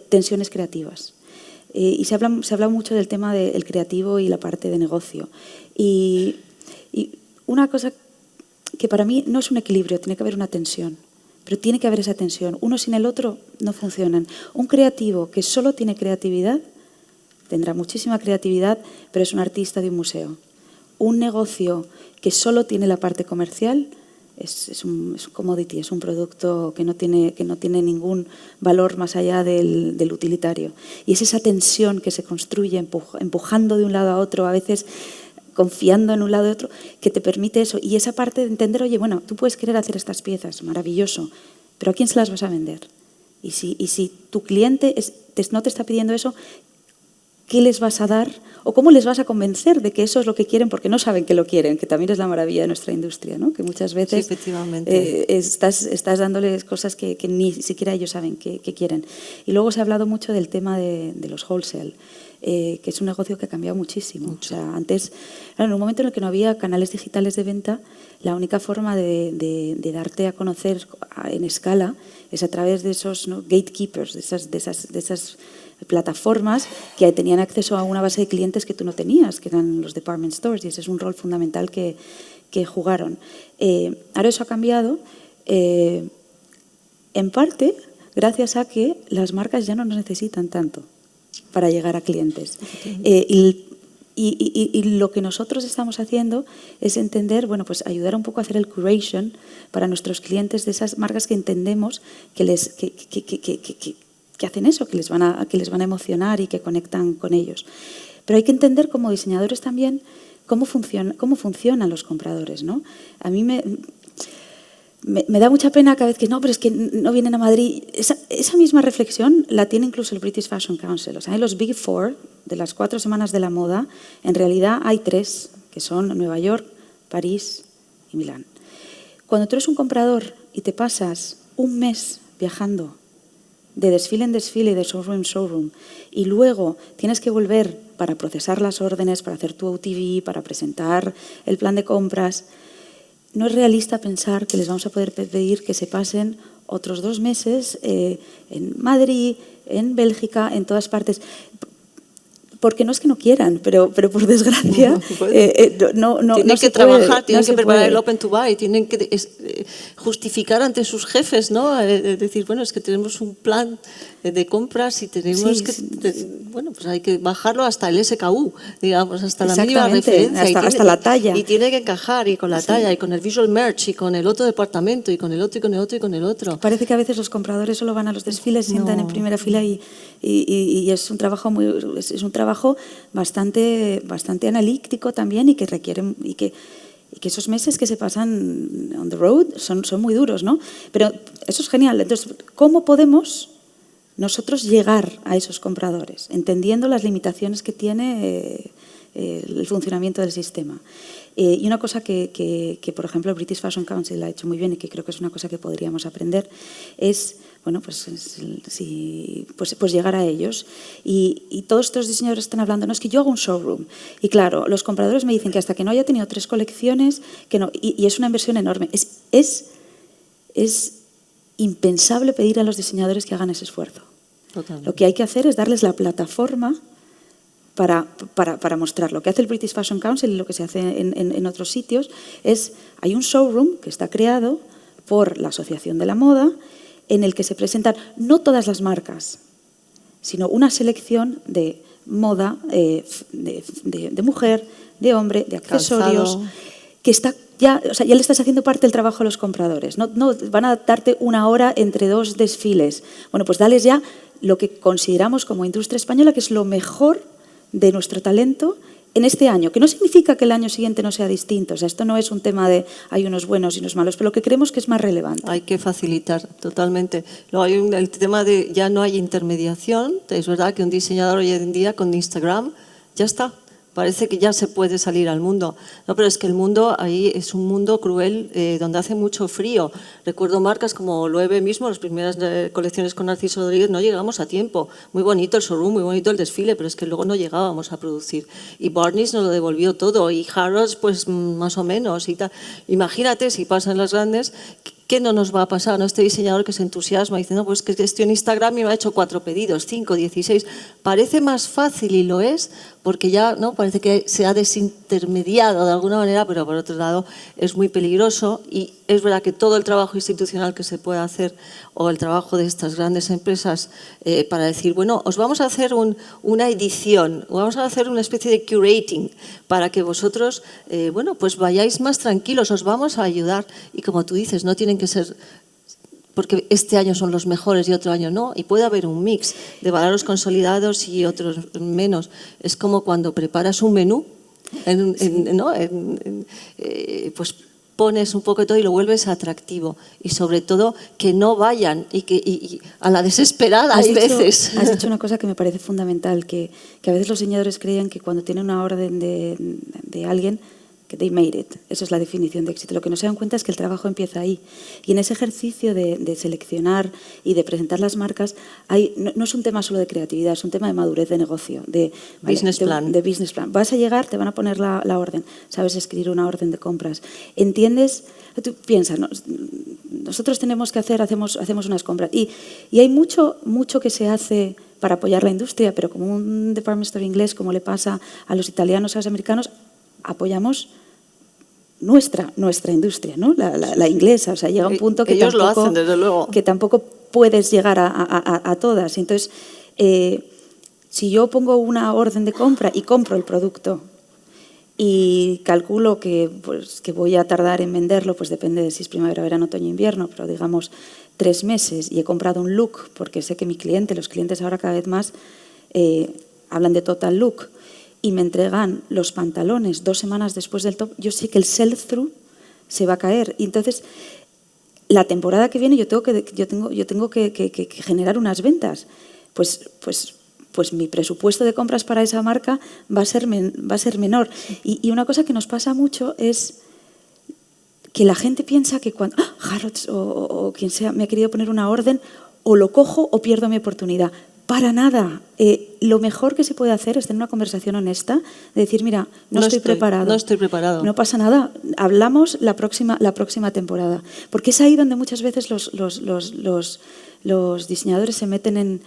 tensiones creativas. Y se habla mucho del tema del creativo y la parte de negocio. Y una cosa que para mí no es un equilibrio, tiene que haber una tensión. Pero tiene que haber esa tensión. Uno sin el otro no funcionan. Un creativo que solo tiene creatividad, tendrá muchísima creatividad, pero es un artista de un museo. Un negocio que solo tiene la parte comercial es un commodity, es un producto que no tiene ningún valor más allá del utilitario. Y es esa tensión que se construye empujando de un lado a otro, a veces confiando en un lado y otro, que te permite eso. Y esa parte de entender, oye, bueno, tú puedes querer hacer estas piezas, maravilloso, pero ¿a quién se las vas a vender? Y si tu cliente no te está pidiendo eso, qué les vas a dar o cómo les vas a convencer de que eso es lo que quieren porque no saben que lo quieren, que también es la maravilla de nuestra industria, ¿no? Que muchas veces sí, efectivamente. Estás dándoles cosas que ni siquiera ellos saben que quieren. Y luego se ha hablado mucho del tema de los wholesale, que es un negocio que ha cambiado muchísimo. O sea, antes, en un momento en el que no había canales digitales de venta, la única forma de darte a conocer en escala es a través de esos, ¿no?, gatekeepers, de esas plataformas que tenían acceso a una base de clientes que tú no tenías, que eran los department stores, y ese es un rol fundamental que jugaron. Ahora eso ha cambiado, en parte gracias a que las marcas ya no nos necesitan tanto para llegar a clientes. Y lo que nosotros estamos haciendo es entender, bueno, pues ayudar un poco a hacer el curation para nuestros clientes de esas marcas que entendemos que hacen eso, que les van a emocionar y que conectan con ellos. Pero hay que entender como diseñadores también cómo funcionan los compradores, ¿no? A mí me da mucha pena cada vez que no, pero es que no vienen a Madrid. Esa misma reflexión la tiene incluso el British Fashion Council. O sea, hay los Big Four de las 4 semanas de la moda. En realidad hay 3, que son Nueva York, París y Milán. Cuando tú eres un comprador y te pasas un mes viajando de desfile en desfile, de showroom en showroom, y luego tienes que volver para procesar las órdenes, para hacer tu OTV, para presentar el plan de compras, no es realista pensar que les vamos a poder pedir que se pasen otros 2 meses en Madrid, en Bélgica, en todas partes. Porque no es que no quieran, pero por desgracia no tienen se que trabajar, puede, tienen no que se preparar puede. el Open to Buy, tienen que justificar ante sus jefes, ¿no? Decir, bueno, es que tenemos un plan de compras y tenemos bueno, pues hay que bajarlo hasta el SKU, digamos, hasta la mínima referencia. Hasta la talla. Y tiene que encajar, y con la talla, y con el visual merch, y con el otro departamento, y con el otro, y con el otro, y con el otro. Parece que a veces los compradores solo van a los desfiles, se sientan en primera fila y es un trabajo bastante analítico también y que requieren y que esos meses que se pasan on the road son muy duros, ¿no? Pero eso es genial. Entonces, ¿cómo podemos nosotros llegar a esos compradores, entendiendo las limitaciones que tiene el funcionamiento del sistema? Y una cosa que, por ejemplo, el British Fashion Council ha hecho muy bien y que creo que es una cosa que podríamos aprender es, bueno, pues llegar a ellos. Y todos estos diseñadores están hablando, no, es que yo hago un showroom. Y claro, los compradores me dicen que hasta que no haya tenido 3 colecciones, que no, y es una inversión enorme. Es impensable pedir a los diseñadores que hagan ese esfuerzo. Totalmente. Lo que hay que hacer es darles la plataforma para mostrar. Lo que hace el British Fashion Council y lo que se hace en otros sitios es, hay un showroom que está creado por la Asociación de la Moda en el que se presentan no todas las marcas, sino una selección de moda de mujer, de hombre, de accesorios, Calzado. Que está ya le estás haciendo parte del trabajo a los compradores. No van a darte 1 hora entre 2 desfiles. Bueno, pues dales ya lo que consideramos como industria española que es lo mejor de nuestro talento en este año, que no significa que el año siguiente no sea distinto. O sea, esto no es un tema de hay unos buenos y unos malos, pero lo que creemos que es más relevante. Hay que facilitar totalmente. Luego hay el tema de ya no hay intermediación. Es verdad que un diseñador hoy en día con Instagram ya está. Parece que ya se puede salir al mundo. No, pero es que el mundo ahí es un mundo cruel donde hace mucho frío. Recuerdo marcas como Loewe mismo, las primeras colecciones con Narciso Rodríguez, no llegamos a tiempo. Muy bonito el showroom, muy bonito el desfile, pero es que luego no llegábamos a producir. Y Barneys nos lo devolvió todo, y Harrods pues más o menos. Y tal. Imagínate si pasan las grandes, ¿qué no nos va a pasar? ¿No? Este diseñador que se entusiasma y dice, no, pues que estoy en Instagram y me ha hecho 4 pedidos, 5, 16. Parece más fácil y lo es, porque ya no parece que se ha desintermediado de alguna manera, pero por otro lado es muy peligroso. Y es verdad que todo el trabajo institucional que se puede hacer o el trabajo de estas grandes empresas para decir, bueno, os vamos a hacer una edición, o vamos a hacer una especie de curating para que vosotros, bueno, pues vayáis más tranquilos, os vamos a ayudar. Y como tú dices, no tienen que ser porque este año son los mejores y otro año no, y puede haber un mix de valores consolidados y otros menos. Es como cuando preparas un menú, pues pones un poco de todo y lo vuelves atractivo. Y sobre todo que no vayan y a la desesperada hay veces. Has dicho una cosa que me parece fundamental, que a veces los diseñadores creían que cuando tienen una orden de alguien, que they made it. Eso es la definición de éxito. Lo que no se dan cuenta es que el trabajo empieza ahí. Y en ese ejercicio de seleccionar y de presentar las marcas, no es un tema solo de creatividad, es un tema de madurez de negocio, de business plan. De business plan. Vas a llegar, te van a poner la orden, sabes escribir una orden de compras. ¿Entiendes? Tú piensas, ¿no? Nosotros tenemos que hacemos unas compras. Y hay mucho que se hace para apoyar la industria, pero como un department store inglés, como le pasa a los italianos, a los americanos, apoyamos nuestra industria, ¿no? La inglesa. O sea, llega un punto que ellos tampoco, lo hacen, desde luego, que tampoco puedes llegar a todas. Entonces, si yo pongo una orden de compra y compro el producto y calculo que voy a tardar en venderlo, pues depende de si es primavera, verano, otoño, invierno, pero digamos 3 meses, y he comprado un look, porque sé que los clientes ahora cada vez más hablan de total look, y me entregan los pantalones 2 semanas después del top, yo sé que el sell-through se va a caer. Y entonces, la temporada que viene yo tengo que generar unas ventas. Pues mi presupuesto de compras para esa marca va a ser menor. Y una cosa que nos pasa mucho es que la gente piensa que cuando Harrods o quien sea me ha querido poner una orden, o lo cojo o pierdo mi oportunidad. Para nada. Lo mejor que se puede hacer es tener una conversación honesta, de decir, mira, no estoy preparado. No estoy preparado. No pasa nada. Hablamos la próxima temporada. Porque es ahí donde muchas veces los diseñadores se meten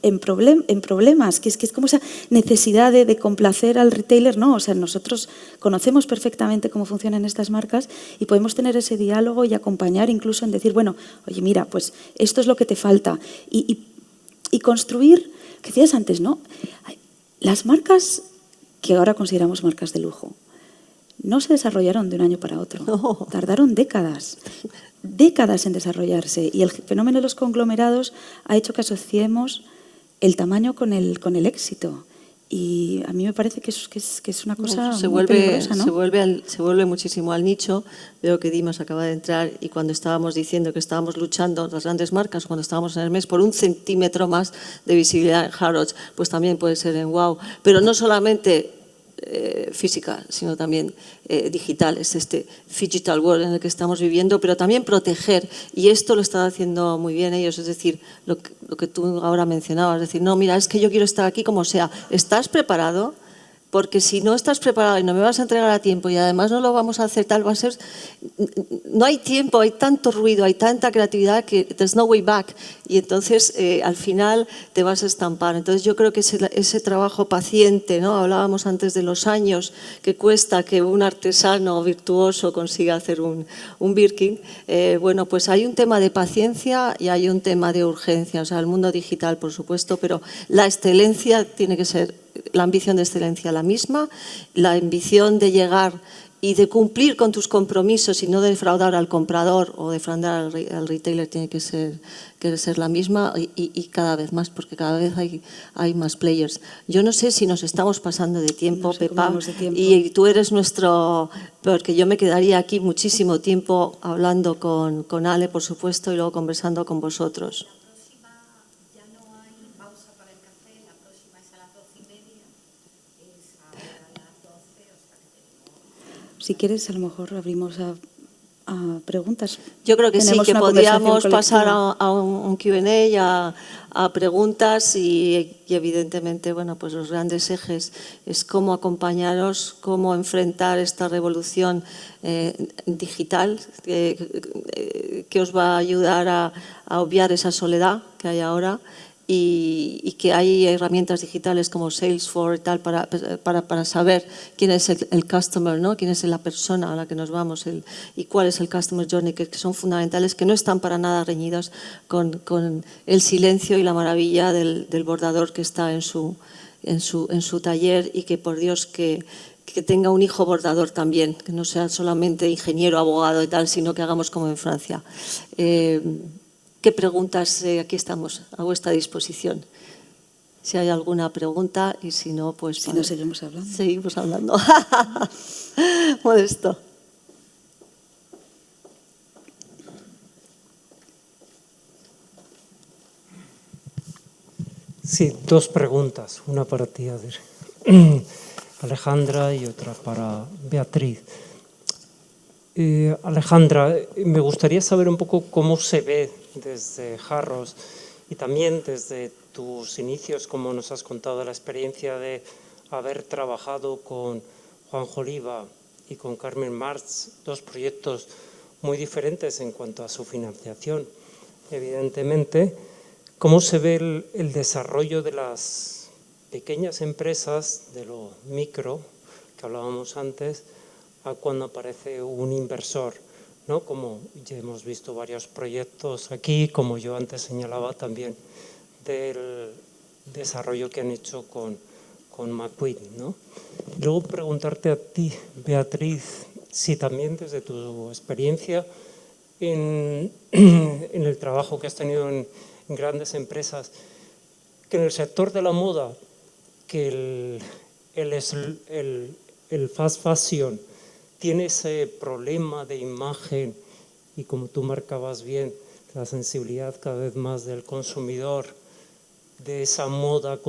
en problemas, que es como esa necesidad de complacer al retailer. No, o sea, nosotros conocemos perfectamente cómo funcionan estas marcas y podemos tener ese diálogo y acompañar incluso en decir, bueno, oye, mira, pues esto es lo que te falta. Y construir, que decías antes, ¿no? Las marcas que ahora consideramos marcas de lujo no se desarrollaron de un año para otro. No. Tardaron décadas en desarrollarse. Y el fenómeno de los conglomerados ha hecho que asociemos el tamaño con el éxito. Y a mí me parece que es una cosa muy peligrosa, ¿no? Se vuelve muchísimo al nicho. Veo que Dimas acaba de entrar y cuando estábamos diciendo que estábamos luchando las grandes marcas, cuando estábamos en Hermès por 1 centímetro más de visibilidad en Harrods, pues también puede ser en Wow. Pero no solamente física, sino también digital. Es este digital world en el que estamos viviendo, pero también proteger, y esto lo están haciendo muy bien ellos, es decir, lo que tú ahora mencionabas, es decir, no, mira, es que yo quiero estar aquí como sea. ¿Estás preparado? Porque si no estás preparado y no me vas a entregar a tiempo y además no lo vamos a hacer tal, va a ser... No hay tiempo, hay tanto ruido, hay tanta creatividad que there's no way back. Y entonces al final te vas a estampar. Entonces yo creo que ese trabajo paciente, ¿no? Hablábamos antes de los años que cuesta que un artesano virtuoso consiga hacer un Birkin. Bueno, pues hay un tema de paciencia y hay un tema de urgencia. O sea, el mundo digital, por supuesto, pero la excelencia tiene que ser... La ambición de excelencia la misma, la ambición de llegar y de cumplir con tus compromisos y no defraudar al comprador o defraudar al retailer tiene que ser la misma y cada vez más, porque cada vez hay más players. Yo no sé si nos estamos pasando de tiempo, Pepa, y tú eres nuestro... Porque yo me quedaría aquí muchísimo tiempo hablando con Ale, por supuesto, y luego conversando con vosotros. Si quieres, a lo mejor abrimos a preguntas. Yo creo que sí, que podríamos pasar a un Q&A, a preguntas y evidentemente, bueno, pues los grandes ejes es cómo acompañaros, cómo enfrentar esta revolución digital que os va a ayudar a obviar esa soledad que hay ahora. Y que hay herramientas digitales como Salesforce y tal para saber quién es el customer, ¿no? Quién es la persona a la que nos vamos y cuál es el customer journey, que son fundamentales, que no están para nada reñidos con el silencio y la maravilla del bordador que está en su taller y que, por Dios, que tenga un hijo bordador también, que no sea solamente ingeniero, abogado y tal, sino que hagamos como en Francia. ¿Qué preguntas? Aquí estamos a vuestra disposición. Si hay alguna pregunta y si no, pues... Si no, seguimos hablando. Seguimos hablando. Modesto. Sí, dos preguntas, una para ti, Alejandra, y otra para Beatriz. Alejandra, me gustaría saber un poco cómo se ve desde Harrods y también desde tus inicios, como nos has contado, la experiencia de haber trabajado con Juanjo Oliva y con Carmen March, dos proyectos muy diferentes en cuanto a su financiación, evidentemente. ¿Cómo se ve el desarrollo de las pequeñas empresas, de lo micro, que hablábamos antes, a cuando aparece un inversor, ¿no? Como ya hemos visto varios proyectos aquí, como yo antes señalaba también, del desarrollo que han hecho con McQueen, ¿no? Luego preguntarte a ti, Beatriz, si también desde tu experiencia en el trabajo que has tenido en grandes empresas, que en el sector de la moda, que el fast fashion tiene ese problema de imagen y, como tú marcabas bien, la sensibilidad cada vez más del consumidor, de esa moda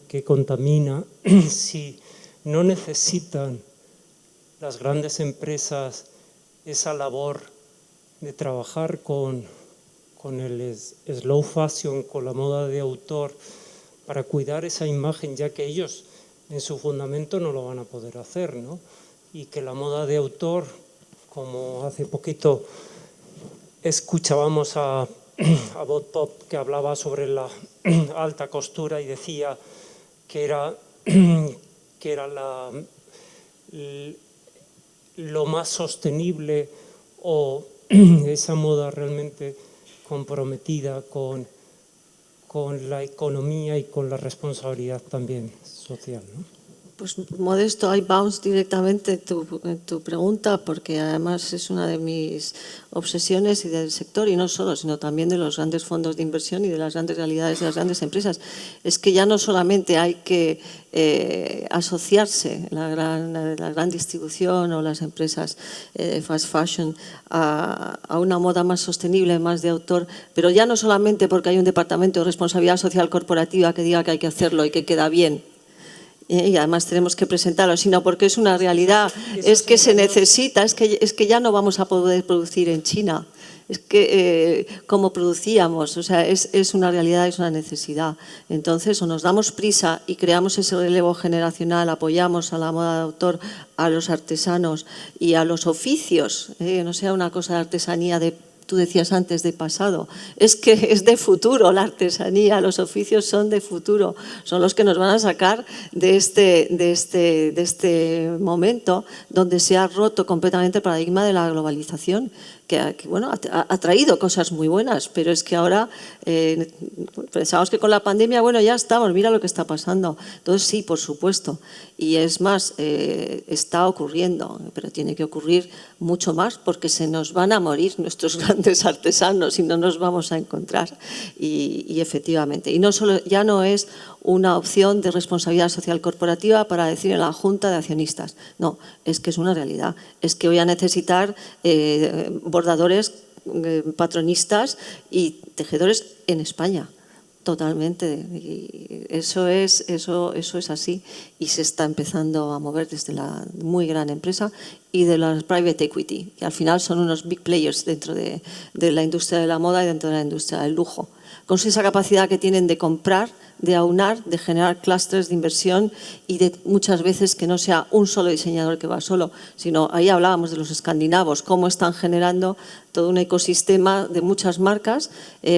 que contamina, si no necesitan las grandes empresas esa labor de trabajar con el slow fashion, con la moda de autor, para cuidar esa imagen, ya que ellos en su fundamento no lo van a poder hacer, ¿no? Y que la moda de autor, como hace poquito escuchábamos a Bob Pop, que hablaba sobre la alta costura y decía que era lo más sostenible, o esa moda realmente comprometida con la economía y con la responsabilidad también social, ¿no? Pues Modesto, I bounce directamente en tu pregunta, porque además es una de mis obsesiones y del sector, y no solo, sino también de los grandes fondos de inversión y de las grandes realidades de las grandes empresas. Es que ya no solamente hay que asociarse la gran distribución o las empresas fast fashion a una moda más sostenible, más de autor, pero ya no solamente porque hay un departamento de responsabilidad social corporativa que diga que hay que hacerlo y que queda bien, y además tenemos que presentarlo, sino porque es una realidad, es que se necesita, es que ya no vamos a poder producir en China, es que como producíamos, o sea, es una realidad, es una necesidad. Entonces, o nos damos prisa y creamos ese relevo generacional, apoyamos a la moda de autor, a los artesanos y a los oficios, no sea una cosa de artesanía de, tú decías antes, de pasado, es que es de futuro la artesanía, los oficios son de futuro, son los que nos van a sacar de este momento donde se ha roto completamente el paradigma de la globalización, que bueno, ha traído cosas muy buenas, pero es que ahora pensamos que con la pandemia, bueno, ya estamos, mira lo que está pasando. Entonces sí, por supuesto, y es más, está ocurriendo, pero tiene que ocurrir mucho más, porque se nos van a morir nuestros grandes artesanos y no nos vamos a encontrar. Y efectivamente, y no solo, ya no es una opción de responsabilidad social corporativa para decir en la Junta de Accionistas. No, es que es una realidad. Es que voy a necesitar bordadores, patronistas y tejedores en España. Totalmente. Y eso es así, y se está empezando a mover desde la muy gran empresa y de las private equity, que al final son unos big players dentro de la industria de la moda y dentro de la industria del lujo, con esa capacidad que tienen de comprar, de aunar, de generar clústeres de inversión y de muchas veces que no sea un solo diseñador que va solo, sino ahí hablábamos de los escandinavos, cómo están generando todo un ecosistema de muchas marcas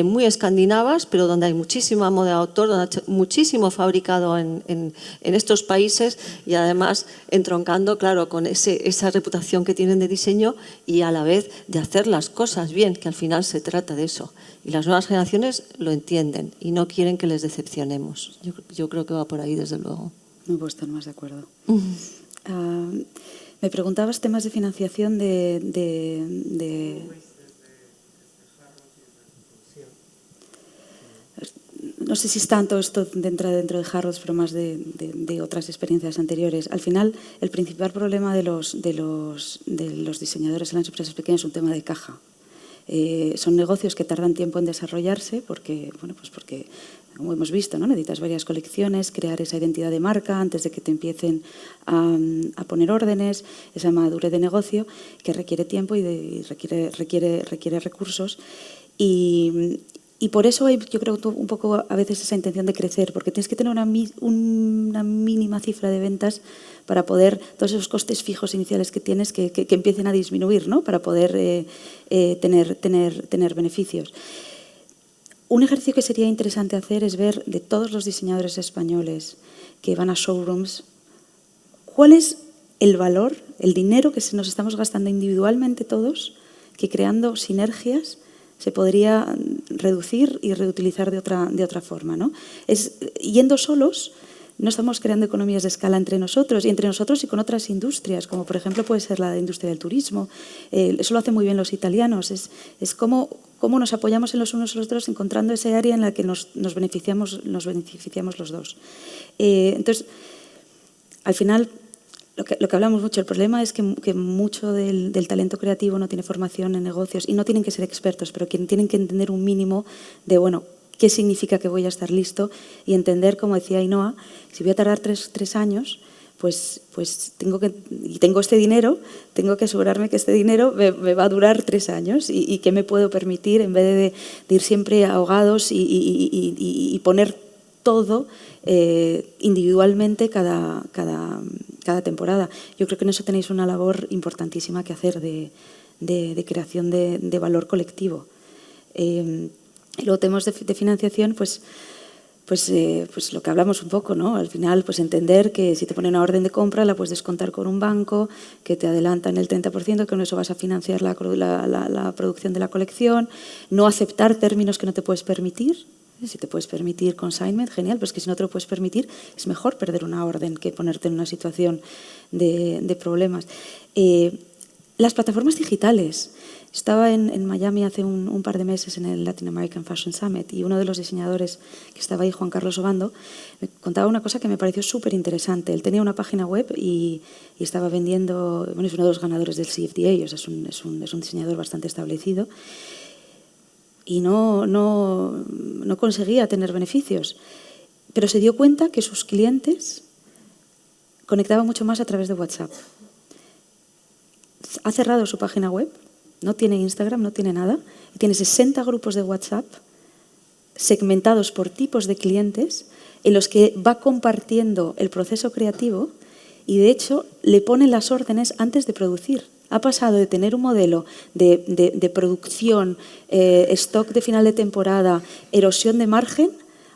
muy escandinavas, pero donde hay muchísima moda de autor, donde hay muchísimo fabricado en estos países, y además entroncando, claro, con esa reputación que tienen de diseño y a la vez de hacer las cosas bien, que al final se trata de eso. Y las nuevas generaciones lo entienden y no quieren que les decepcionemos. Yo creo que va por ahí, desde luego. No puedo estar más de acuerdo. Me preguntabas temas de financiación no sé si es tanto esto dentro de Harrods, pero más de otras experiencias anteriores. Al final, el principal problema de los diseñadores en las empresas pequeñas es un tema de caja. Son negocios que tardan tiempo en desarrollarse porque, bueno, pues porque, como hemos visto, ¿no? Necesitas varias colecciones, crear esa identidad de marca antes de que te empiecen a poner órdenes, esa madurez de negocio que requiere tiempo y requiere recursos. Y por eso hay, yo creo, un poco a veces esa intención de crecer, porque tienes que tener una mínima cifra de ventas para poder, todos esos costes fijos iniciales que tienes, que empiecen a disminuir, ¿no? Para poder tener beneficios. Un ejercicio que sería interesante hacer es ver de todos los diseñadores españoles que van a showrooms, cuál es el valor, el dinero que nos estamos gastando individualmente todos, que creando sinergias se podría reducir y reutilizar de otra forma, ¿no? Yendo solos, no estamos creando economías de escala entre nosotros y con otras industrias, como por ejemplo puede ser la industria del turismo. Eso lo hacen muy bien los italianos. Es cómo nos apoyamos en los unos a los otros, encontrando ese área en la que nos beneficiamos los dos. Entonces, al final, lo que hablamos mucho, el problema es que mucho del talento creativo no tiene formación en negocios y no tienen que ser expertos, pero tienen que entender un mínimo de, bueno, qué significa que voy a estar listo y entender, como decía Ainhoa, si voy a tardar tres años, pues tengo este dinero, tengo que asegurarme que este dinero me va a durar 3 años y qué me puedo permitir en vez de ir siempre ahogados y poner todo individualmente cada temporada. Yo creo que en eso tenéis una labor importantísima que hacer de creación de valor colectivo. Y luego temas de financiación, pues lo que hablamos un poco, ¿no? Al final, pues entender que si te ponen una orden de compra la puedes descontar con un banco, que te adelantan el 30%, que con eso vas a financiar la producción de la colección, no aceptar términos que no te puedes permitir. Si te puedes permitir consignment, genial, pero es que si no te lo puedes permitir, es mejor perder una orden que ponerte en una situación de problemas. Las plataformas digitales. Estaba en Miami hace un par de meses en el Latin American Fashion Summit y uno de los diseñadores que estaba ahí, Juan Carlos Obando, me contaba una cosa que me pareció súper interesante. Él tenía una página web y estaba vendiendo, bueno, es uno de los ganadores del CFDA, o sea, es un diseñador bastante establecido. Y no conseguía tener beneficios. Pero se dio cuenta que sus clientes conectaban mucho más a través de WhatsApp. Ha cerrado su página web, no tiene Instagram, no tiene nada, y tiene 60 grupos de WhatsApp segmentados por tipos de clientes en los que va compartiendo el proceso creativo y, de hecho, le ponen las órdenes antes de producir. Ha pasado de tener un modelo de producción, stock de final de temporada, erosión de margen,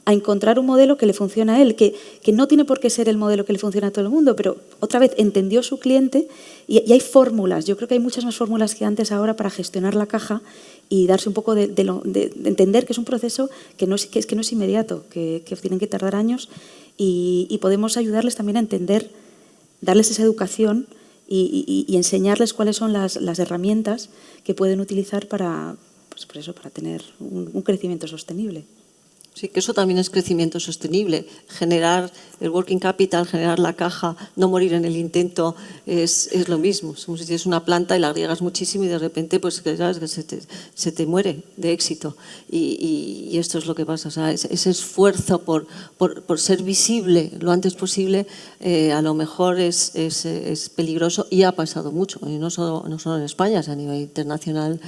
a encontrar un modelo que le funciona a él, que no tiene por qué ser el modelo que le funciona a todo el mundo, pero otra vez entendió su cliente y hay fórmulas. Yo creo que hay muchas más fórmulas que antes ahora para gestionar la caja y darse un poco de entender que es un proceso que no es inmediato, que tienen que tardar años y podemos ayudarles también a entender, darles esa educación y enseñarles cuáles son las herramientas que pueden utilizar para tener un crecimiento sostenible. Sí, que eso también es crecimiento sostenible. Generar el working capital, generar la caja, no morir en el intento, es lo mismo. Es como si tienes una planta y la riegas muchísimo y de repente pues, ¿sabes? Que se te muere de éxito. Y esto es lo que pasa. O sea, ese esfuerzo por ser visible lo antes posible a lo mejor es peligroso y ha pasado mucho. Y no solo en España, a nivel internacional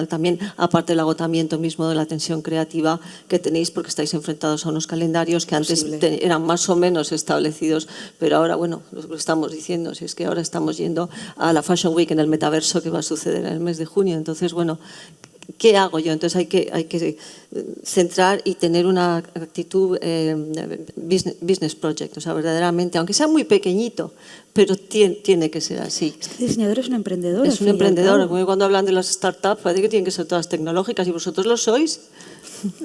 también, aparte del agotamiento mismo de la tensión creativa que tenéis porque estáis enfrentados a unos calendarios que antes eran más o menos establecidos, pero ahora, bueno, lo estamos diciendo, si es que ahora estamos yendo a la Fashion Week en el metaverso que va a suceder en el mes de junio. Entonces, bueno, ¿qué hago yo? Entonces hay que centrar y tener una actitud business project, o sea, verdaderamente, aunque sea muy pequeñito, pero tiene que ser así. Es que el diseñador es un emprendedor. Es un emprendedor. Cuando hablan de las startups, parece que tienen que ser todas tecnológicas y vosotros lo sois.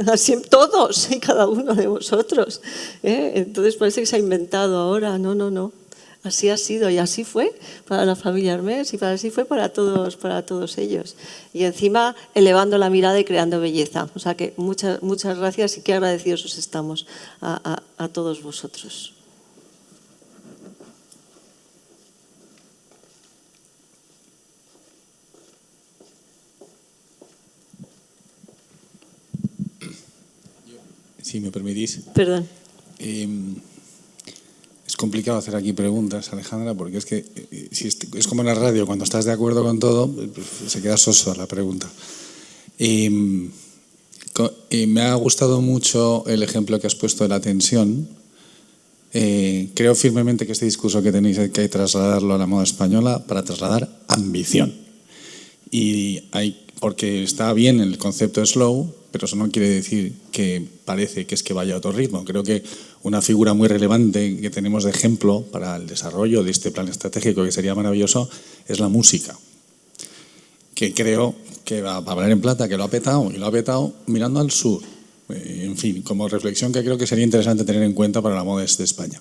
Así, todos y cada uno de vosotros. Entonces parece que se ha inventado ahora. No. Así ha sido y así fue para la familia Hermès y así fue para todos ellos. Y encima elevando la mirada y creando belleza. O sea que muchas gracias y qué agradecidos os estamos a todos vosotros. Si me permitís. Perdón. Es complicado hacer aquí preguntas, Alejandra, porque es que es como en la radio, cuando estás de acuerdo con todo, se queda sosa la pregunta. Me ha gustado mucho el ejemplo que has puesto de la tensión. Creo firmemente que este discurso que tenéis hay que trasladarlo a la moda española para trasladar ambición. Porque está bien el concepto de slow, pero eso no quiere decir que parece que es que vaya a otro ritmo. Creo que una figura muy relevante que tenemos de ejemplo para el desarrollo de este plan estratégico, que sería maravilloso, es la música. Que creo que va a valer en plata, que lo ha petado, y lo ha petado mirando al sur. En fin, como reflexión que creo que sería interesante tener en cuenta para la moda de España.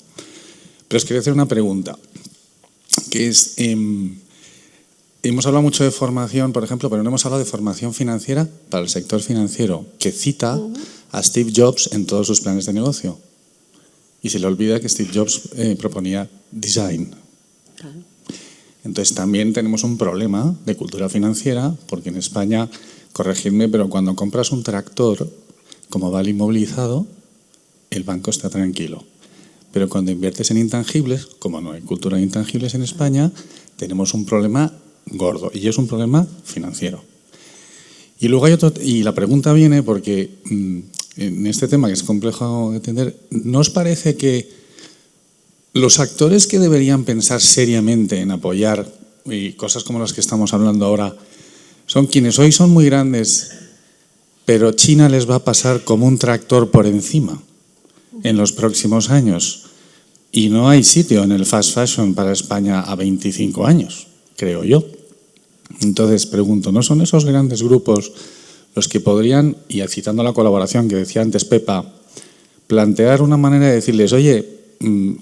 Pero os quería hacer una pregunta, que es... hemos hablado mucho de formación, por ejemplo, pero no hemos hablado de formación financiera para el sector financiero, que cita a Steve Jobs en todos sus planes de negocio. Y se le olvida que Steve Jobs proponía design. Entonces también tenemos un problema de cultura financiera, porque en España, corregidme, pero cuando compras un tractor, como vale inmovilizado, el banco está tranquilo. Pero cuando inviertes en intangibles, como no hay cultura de intangibles en España, tenemos un problema gordo, y es un problema financiero. Y luego hay otro, y la pregunta viene porque en este tema que es complejo de entender, ¿no os parece que los actores que deberían pensar seriamente en apoyar y cosas como las que estamos hablando ahora son quienes hoy son muy grandes, pero China les va a pasar como un tractor por encima en los próximos años? Y no hay sitio en el fast fashion para España a 25 años, creo yo. Entonces pregunto, ¿no son esos grandes grupos los que podrían, y citando la colaboración que decía antes Pepa, plantear una manera de decirles, oye,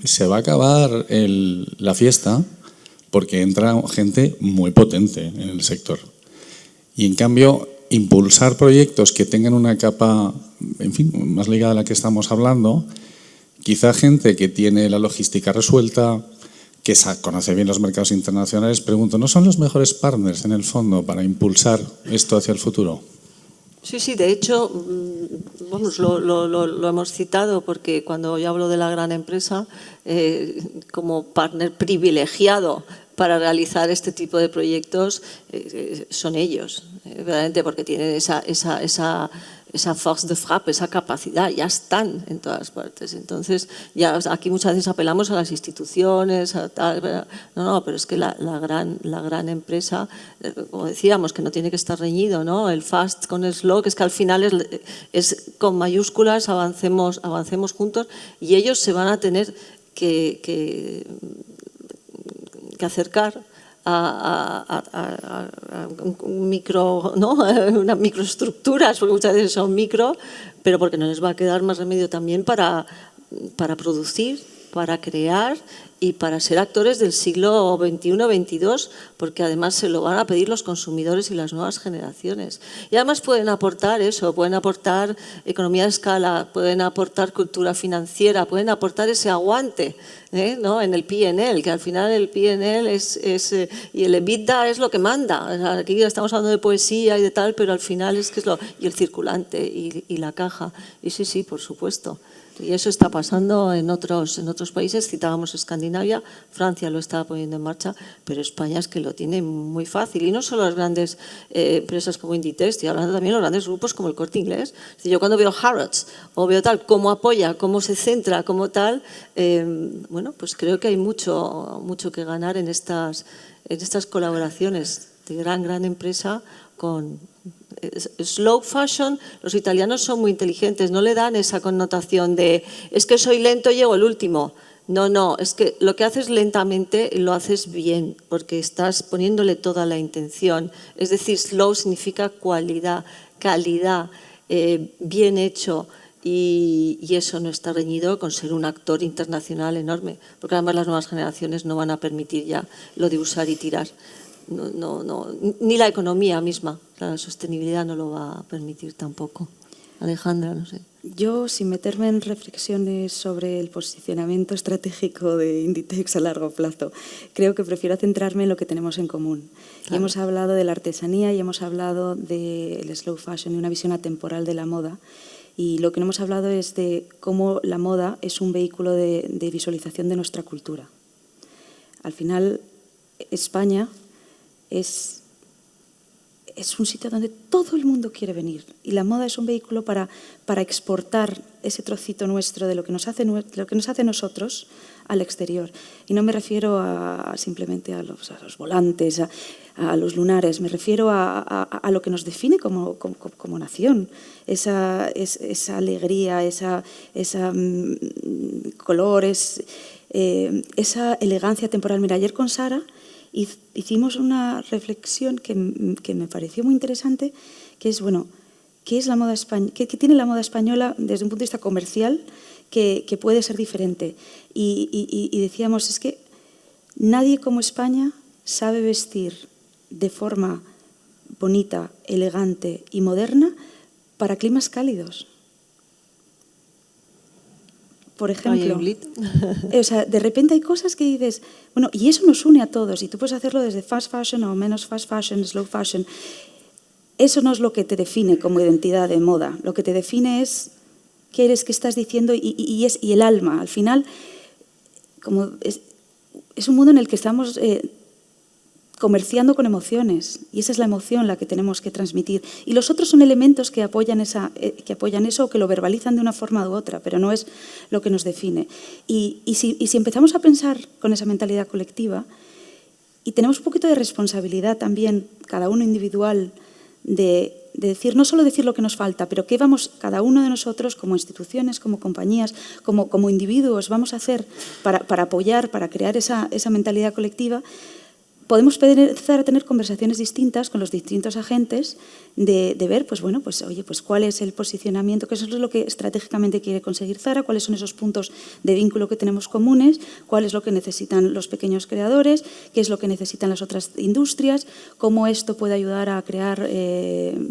se va a acabar la fiesta porque entra gente muy potente en el sector? Y en cambio, impulsar proyectos que tengan una capa, en fin, más ligada a la que estamos hablando, quizá gente que tiene la logística resuelta, que conoce bien los mercados internacionales, pregunto, ¿no son los mejores partners en el fondo para impulsar esto hacia el futuro? Sí, de hecho, vamos, lo hemos citado porque cuando yo hablo de la gran empresa, como partner privilegiado para realizar este tipo de proyectos, son ellos, verdaderamente, porque tienen esa force de frappe, esa capacidad, ya están en todas partes. Entonces, ya aquí muchas veces apelamos a las instituciones, a tal, no, pero es que la gran empresa, como decíamos, que no tiene que estar reñido, ¿no? El fast con el slow, que es que al final es con mayúsculas, avancemos juntos, y ellos se van a tener que acercar a un micro, ¿no? Unas microestructuras, porque muchas veces son micro, pero porque no les va a quedar más remedio también para producir, para crear y para ser actores del siglo XXI-XXII, porque además se lo van a pedir los consumidores y las nuevas generaciones. Y además pueden aportar eso, pueden aportar economía de escala, pueden aportar cultura financiera, pueden aportar ese aguante, ¿no? En el P&L, que al final el P&L y el EBITDA es lo que manda. O sea, aquí estamos hablando de poesía y de tal, pero al final es que es y el circulante y la caja. Y sí, por supuesto. Y eso está pasando en otros países, citábamos Escandinavia, Francia lo está poniendo en marcha, pero España es que lo tiene muy fácil. Y no solo las grandes empresas como Inditex, estoy hablando también de los grandes grupos como el Corte Inglés. Es decir, yo cuando veo Harrods o veo tal, cómo apoya, cómo se centra, cómo tal, bueno, pues creo que hay mucho que ganar en estas colaboraciones de gran empresa con... Slow fashion, los italianos son muy inteligentes, no le dan esa connotación de es que soy lento y llego el último. No, es que lo que haces lentamente lo haces bien, porque estás poniéndole toda la intención. Es decir, slow significa cualidad, calidad, bien hecho y eso no está reñido con ser un actor internacional enorme, porque además las nuevas generaciones no van a permitir ya lo de usar y tirar. No, ni la economía misma, la sostenibilidad no lo va a permitir tampoco. Alejandra, no sé. Yo, sin meterme en reflexiones sobre el posicionamiento estratégico de Inditex a largo plazo, creo que prefiero centrarme en lo que tenemos en común. Claro. Y hemos hablado de la artesanía y hemos hablado del slow fashion y una visión atemporal de la moda. Y lo que no hemos hablado es de cómo la moda es un vehículo de visualización de nuestra cultura. Al final, España es un sitio donde todo el mundo quiere venir y la moda es un vehículo para exportar ese trocito nuestro de lo que nos hace nosotros al exterior. Y no me refiero simplemente a los volantes, a los lunares, me refiero a lo que nos define como nación, esa alegría, esa colores, esa elegancia temporal. Mira, ayer con Sara hicimos una reflexión que me pareció muy interesante, que es, bueno, ¿qué es la moda española? ¿Qué tiene la moda española desde un punto de vista comercial que puede ser diferente? Y decíamos, es que nadie como España sabe vestir de forma bonita, elegante y moderna para climas cálidos. Por ejemplo, o sea, de repente hay cosas que dices, bueno, y eso nos une a todos, y tú puedes hacerlo desde fast fashion o menos fast fashion, slow fashion. Eso no es lo que te define como identidad de moda, lo que te define es qué eres, qué estás diciendo y el alma. Al final, como es un mundo en el que estamos comerciando con emociones, y esa es la emoción la que tenemos que transmitir. Y los otros son elementos que apoyan eso o que lo verbalizan de una forma u otra, pero no es lo que nos define. Y si empezamos a pensar con esa mentalidad colectiva, y tenemos un poquito de responsabilidad también, cada uno individual, de decir, no solo decir lo que nos falta, pero qué vamos cada uno de nosotros, como instituciones, como compañías, como individuos, vamos a hacer para apoyar, para crear esa mentalidad colectiva. Podemos empezar a tener conversaciones distintas con los distintos agentes de ver, pues bueno, pues oye, pues cuál es el posicionamiento, qué es lo que estratégicamente quiere conseguir Zara, cuáles son esos puntos de vínculo que tenemos comunes, cuál es lo que necesitan los pequeños creadores, qué es lo que necesitan las otras industrias, cómo esto puede ayudar a crear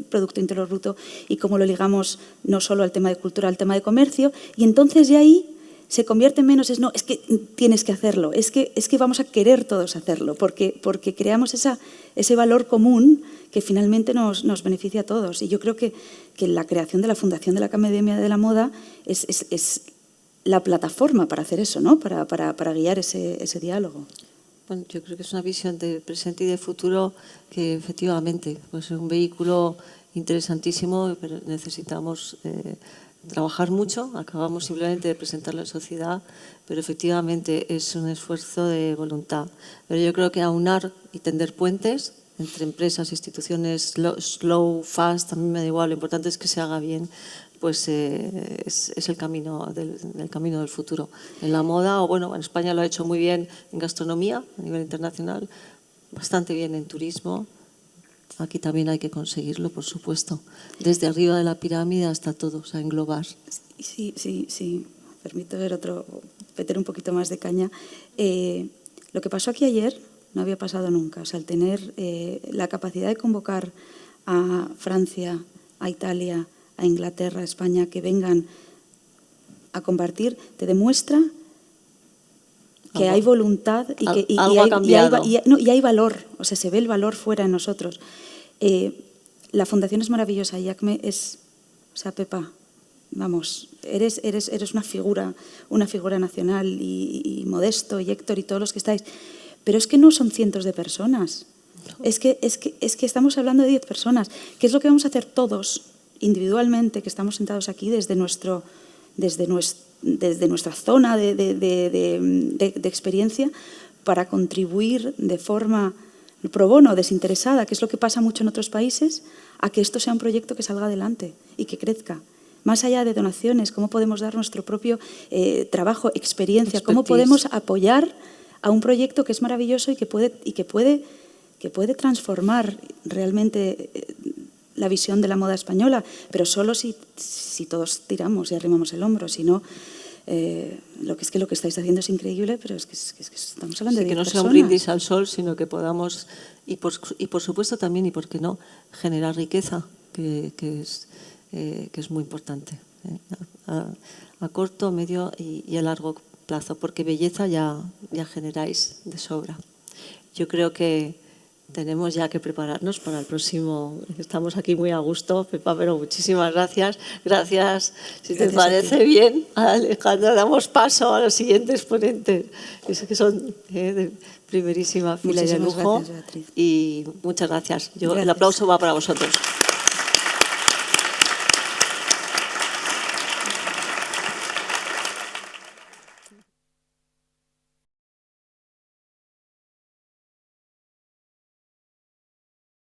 Producto Interior Bruto y cómo lo ligamos no solo al tema de cultura, al tema de comercio, y entonces ya ahí se convierte en menos, es que tienes que hacerlo, es que vamos a querer todos hacerlo, porque creamos ese valor común que finalmente nos beneficia a todos. Y yo creo que la creación de la Fundación de la Academia de la Moda es la plataforma para hacer eso, ¿no? Para guiar ese diálogo. Bueno, yo creo que es una visión de presente y de futuro que efectivamente pues, es un vehículo interesantísimo, pero necesitamos trabajar mucho. Acabamos simplemente de presentarlo a la sociedad, pero efectivamente es un esfuerzo de voluntad. Pero yo creo que aunar y tender puentes entre empresas, instituciones, slow, fast, a mí me da igual, lo importante es que se haga bien, pues es el camino del futuro. En la moda, o bueno, en España lo ha hecho muy bien en gastronomía a nivel internacional, bastante bien en turismo. Aquí también hay que conseguirlo, por supuesto, desde arriba de la pirámide hasta todo, o sea, englobar. Sí. Permito meter un poquito más de caña. Lo que pasó aquí ayer no había pasado nunca. O sea, el tener la capacidad de convocar a Francia, a Italia, a Inglaterra, a España, que vengan a compartir, te demuestra que hay voluntad y hay valor, o sea, se ve el valor fuera en nosotros. La fundación es maravillosa y ACME es, o sea, Pepa, vamos, eres una figura nacional y Modesto y Héctor y todos los que estáis, pero es que no son cientos de personas, es que estamos hablando de 10 personas, que es lo que vamos a hacer todos individualmente, que estamos sentados aquí desde nuestra zona de experiencia para contribuir de forma pro bono, desinteresada, que es lo que pasa mucho en otros países, a que esto sea un proyecto que salga adelante y que crezca. Más allá de donaciones, cómo podemos dar nuestro propio trabajo, experiencia, cómo podemos apoyar a un proyecto que es maravilloso y que puede transformar realmente la visión de la moda española, pero solo si todos tiramos y arrimamos el hombro, si no, lo que estáis haciendo es increíble, pero es que estamos hablando de 10 que no sea personas. un brindis al sol, sino que podamos, y por supuesto también, y por qué no, generar riqueza, que es muy importante, a corto, medio y a largo plazo, porque belleza ya generáis de sobra. Yo creo que tenemos ya que prepararnos para el próximo. Estamos aquí muy a gusto, Pepa, pero muchísimas gracias. Gracias, si te parece bien, Alejandra, damos paso a los siguientes ponentes, que son de primerísima fila y de lujo. Gracias, Beatriz. Y muchas gracias. El aplauso va para vosotros.